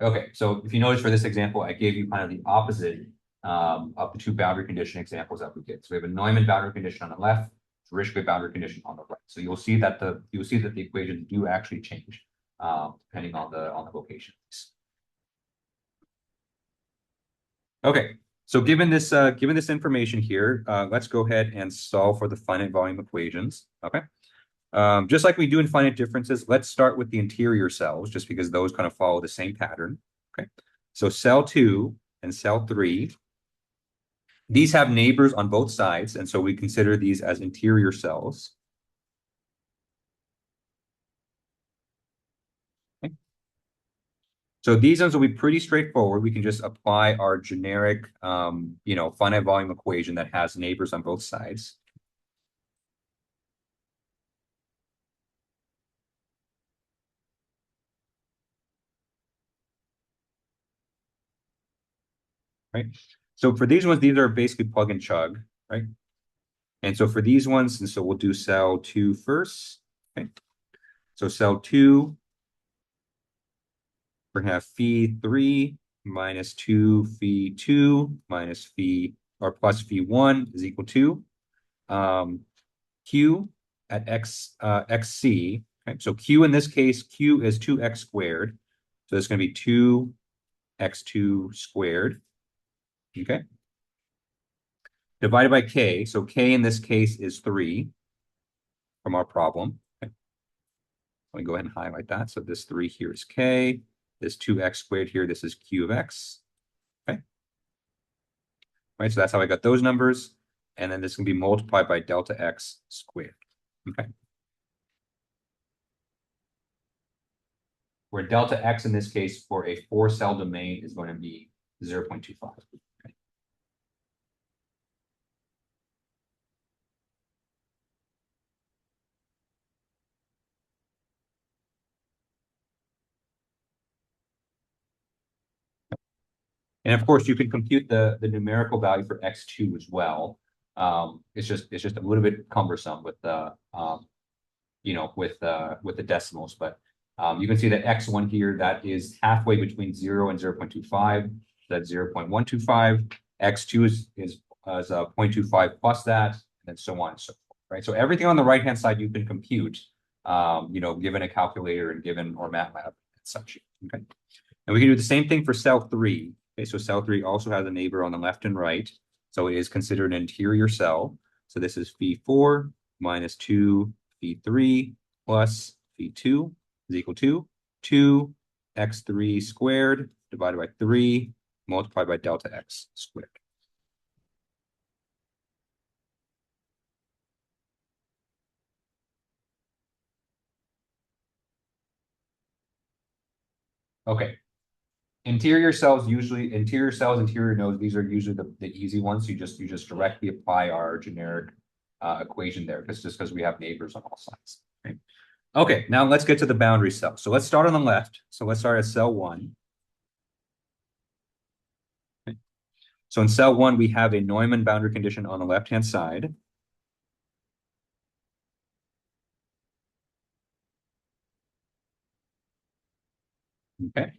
Okay, so if you notice for this example, I gave you kind of the opposite of the 2 boundary condition examples that we did. So we have a Neumann boundary condition on the left, Dirichlet boundary condition on the right. So you'll see that the equations do actually change depending on the locations. Okay, so given this information here, let's go ahead and solve for the finite volume equations. Okay. Just like we do in finite differences, let's start with the interior cells, just because those kind of follow the same pattern. Okay, so cell 2 and cell 3, these have neighbors on both sides, and so we consider these as interior cells. Okay. So these ones will be pretty straightforward. We can just apply our generic, finite volume equation that has neighbors on both sides. Right. So for these ones, these are basically plug and chug, right? And so for these ones, and so we'll do cell 2 first. Okay. So cell 2, we're going to have phi 3 minus 2 phi 2 minus phi, or plus phi 1 is equal to q at xc. Okay. So q in this case, q is 2x squared. So it's going to be 2x2 squared. Okay. Divided by k. So k in this case is 3 from our problem. Okay. Let me go ahead and highlight that. So this 3 here is k. This 2x squared here, this is q of x. Okay. Right, so that's how I got those numbers. And then this can be multiplied by delta x squared. Okay. Where delta x in this case for a 4-cell domain is going to be 0.25. Okay. And of course, you can compute the numerical value for x2 as well. It's just a little bit cumbersome with the with the decimals, but you can see that x1 here, that is halfway between 0 and 0.25. That's 0.125. X2 is 0.25 plus that, and then so on and so forth. Right. So everything on the right hand side you can compute, given a calculator and given or MATLAB and such. Okay. And we can do the same thing for cell 3. Okay, so cell 3 also has a neighbor on the left and right. So it is considered an interior cell. So this is phi4 minus 2 phi3 plus phi2 is equal to 2x3 squared divided by 3 multiplied by delta x squared. Okay. Interior cells, interior nodes, these are usually the easy ones. You just directly apply our generic equation there, because we have neighbors on all sides. Okay. Okay, now let's get to the boundary cell. So let's start on the left. So let's start at cell 1. Okay. So in cell 1, we have a Neumann boundary condition on the left-hand side. Okay.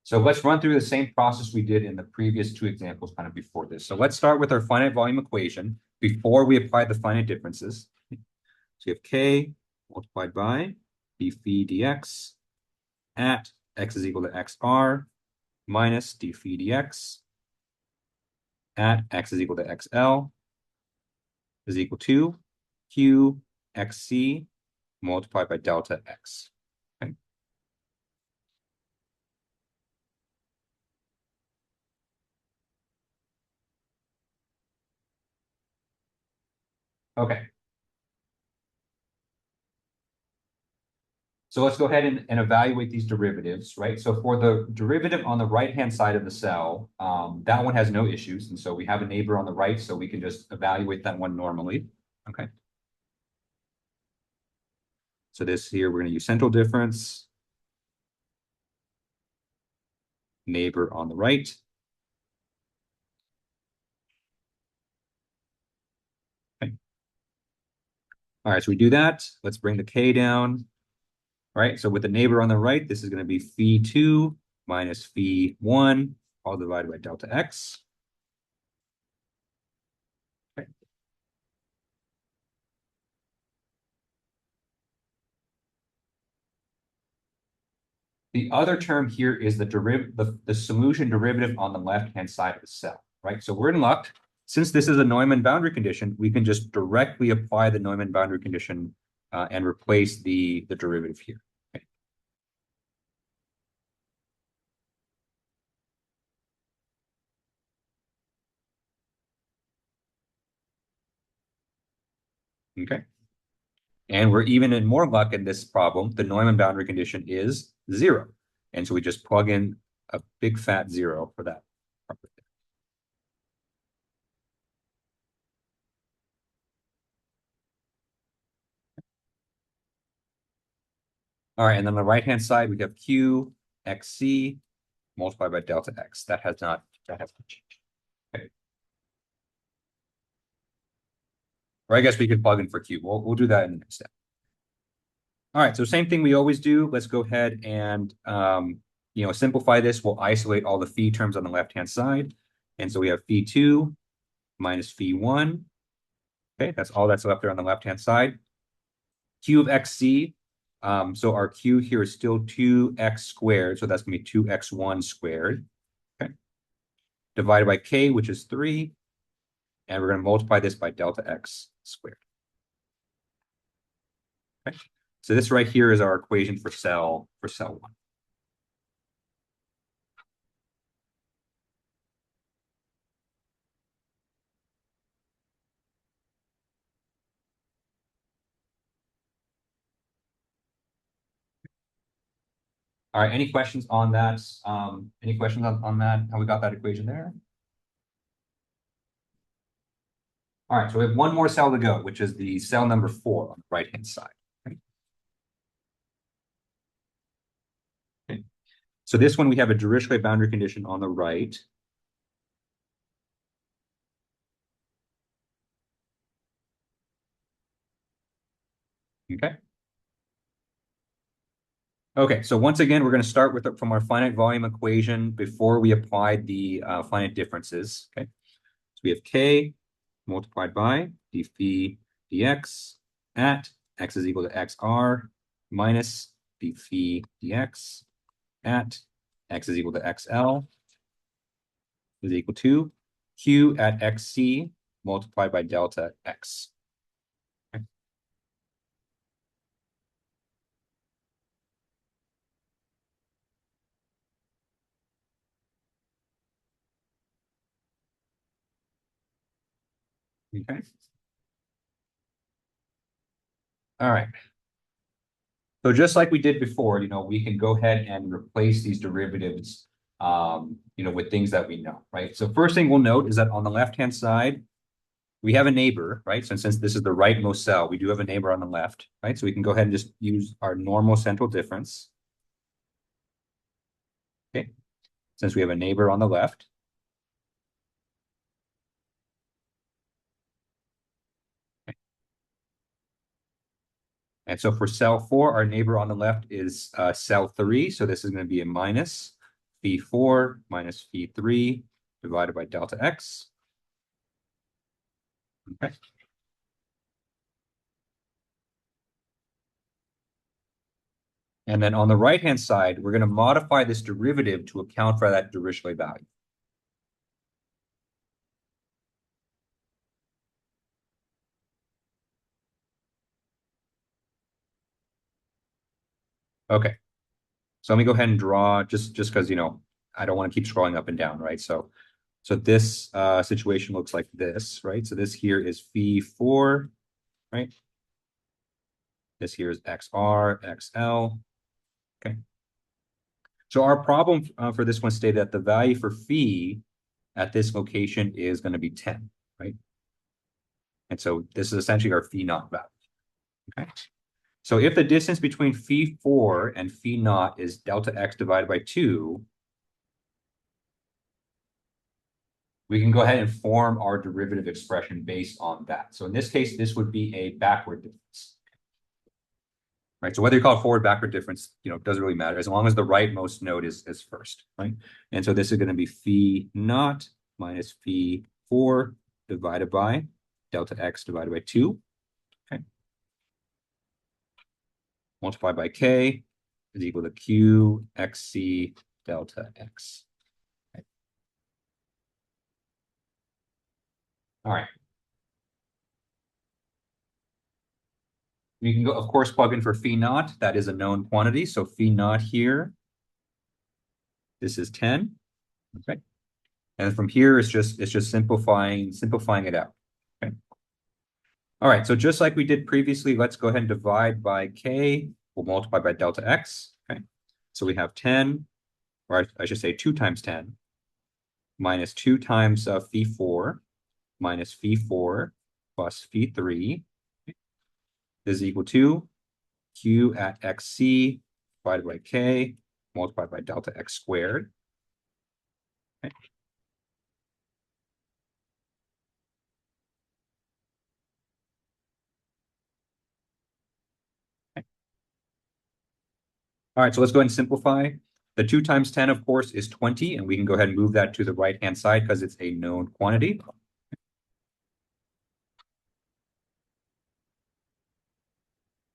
So let's run through the same process we did in the previous 2 examples kind of before this. So let's start with our finite volume equation before we apply the finite differences. So you have k multiplied by d phi dx at x is equal to xr minus d phi dx at x is equal to xl is equal to q xc multiplied by delta x. Okay. Okay. So let's go ahead and evaluate these derivatives, right? So for the derivative on the right-hand side of the cell, that one has no issues. And so we have a neighbor on the right, so we can just evaluate that one normally. Okay. So this here, we're going to use central difference. Neighbor on the right. Okay. All right, so we do that. Let's bring the k down. All right, so with the neighbor on the right, this is going to be phi2 minus phi1, all divided by delta x. Okay. The other term here is the solution derivative on the left-hand side of the cell, right? So we're in luck. Since this is a Neumann boundary condition, we can just directly apply the Neumann boundary condition and replace the derivative here. Okay. Okay. And we're even in more luck in this problem. The Neumann boundary condition is 0. And so we just plug in a big fat 0 for that. All right, and then on the right-hand side, we have q xc multiplied by delta x. That has not changed. Okay. Or I guess we could plug in for q. We'll do that in the next step. All right, so same thing we always do. Let's go ahead and simplify this. We'll isolate all the phi terms on the left-hand side. And so we have phi2 minus phi1. Okay, that's all that's left there on the left-hand side. Q of xc. So our q here is still 2x squared. So that's going to be 2x1 squared. Okay. Divided by k, which is 3. And we're going to multiply this by delta x squared. Okay. So this right here is our equation for cell 1. All right, any questions on that? Any questions on that? How we got that equation there? All right, so we have one more cell to go, which is the cell number 4 on the right-hand side. Okay. So this one, we have a Dirichlet boundary condition on the right. Okay. Okay, so once again, we're going to start with from our finite volume equation before we apply the finite differences. Okay, so we have k multiplied by d phi dx at x is equal to xr minus d phi dx at x is equal to xl is equal to q at xc multiplied by delta x. Okay. All right. So just like we did before, we can go ahead and replace these derivatives, with things that we know, right? So first thing we'll note is that on the left-hand side, we have a neighbor, right? So since this is the rightmost cell, we do have a neighbor on the left, right? So we can go ahead and just use our normal central difference. Okay. Since we have a neighbor on the left. And so for cell 4, our neighbor on the left is cell 3. So this is going to be a minus phi 4 minus phi 3 divided by delta x. Okay. And then on the right-hand side, we're going to modify this derivative to account for that Dirichlet value. Okay. So let me go ahead and draw just because, I don't want to keep scrolling up and down, right? So this situation looks like this, right? So this here is phi 4, right? This here is xr, xl. Okay. So our problem for this one stated that the value for phi at this location is going to be 10, right? And so this is essentially our phi naught value. Okay. So if the distance between phi 4 and phi naught is delta x divided by 2, we can go ahead and form our derivative expression based on that. So in this case, this would be a backward difference. Right. So whether you call it forward, backward difference, doesn't really matter as long as the rightmost node is first, right? And so this is going to be phi naught minus phi 4 divided by delta x divided by 2. Okay. Multiplied by k is equal to q xc delta x. Okay. All right. You can go, of course, plug in for phi naught. That is a known quantity. So phi naught here, this is 10. Okay. And from here, it's just simplifying it out. Okay. All right. So just like we did previously, let's go ahead and divide by k. We'll multiply by delta x. Okay. So we have 10, or I should say 2 times 10, minus 2 times phi 4, minus phi 4 plus phi 3. Is equal to q at xc divided by k multiplied by delta x squared. Okay. Okay. All right, so let's go ahead and simplify. The 2 times 10, of course, is 20, and we can go ahead and move that to the right-hand side because it's a known quantity.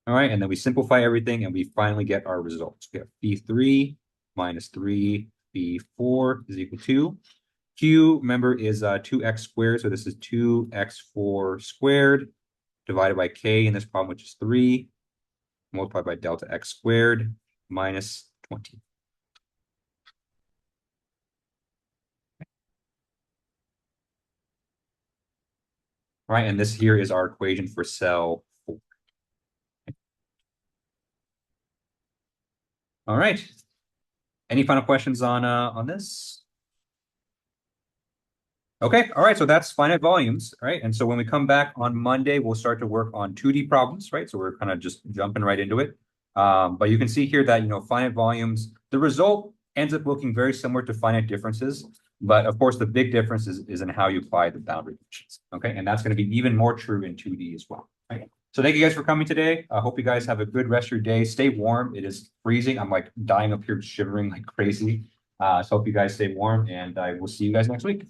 All right, and then we simplify everything, and we finally get our results. We have phi 3 minus 3 phi 4 is equal to q, remember, is 2x squared, so this is 2x4 squared divided by k in this problem, which is 3, multiplied by delta x squared minus 20. All right, and this here is our equation for cell 4. All right. Any final questions on this? Okay, all right, so that's finite volumes, right? And so when we come back on Monday, we'll start to work on 2D problems, right? So we're kind of just jumping right into it. But you can see here that, finite volumes, the result ends up looking very similar to finite differences. But of course, the big difference is in how you apply the boundary conditions, okay? And that's going to be even more true in 2D as well, right? So thank you guys for coming today. I hope you guys have a good rest of your day. Stay warm. It is freezing. I'm like dying up here shivering like crazy. So hope you guys stay warm, and I will see you guys next week.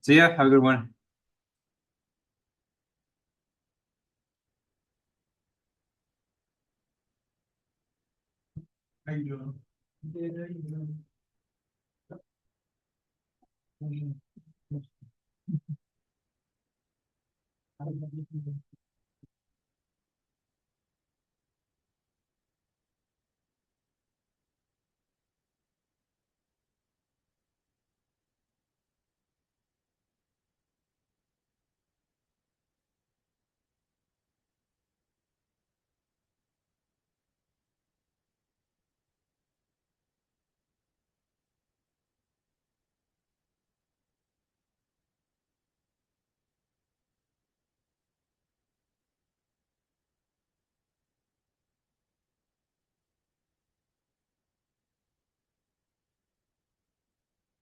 See ya. Have a good one.
How you doing?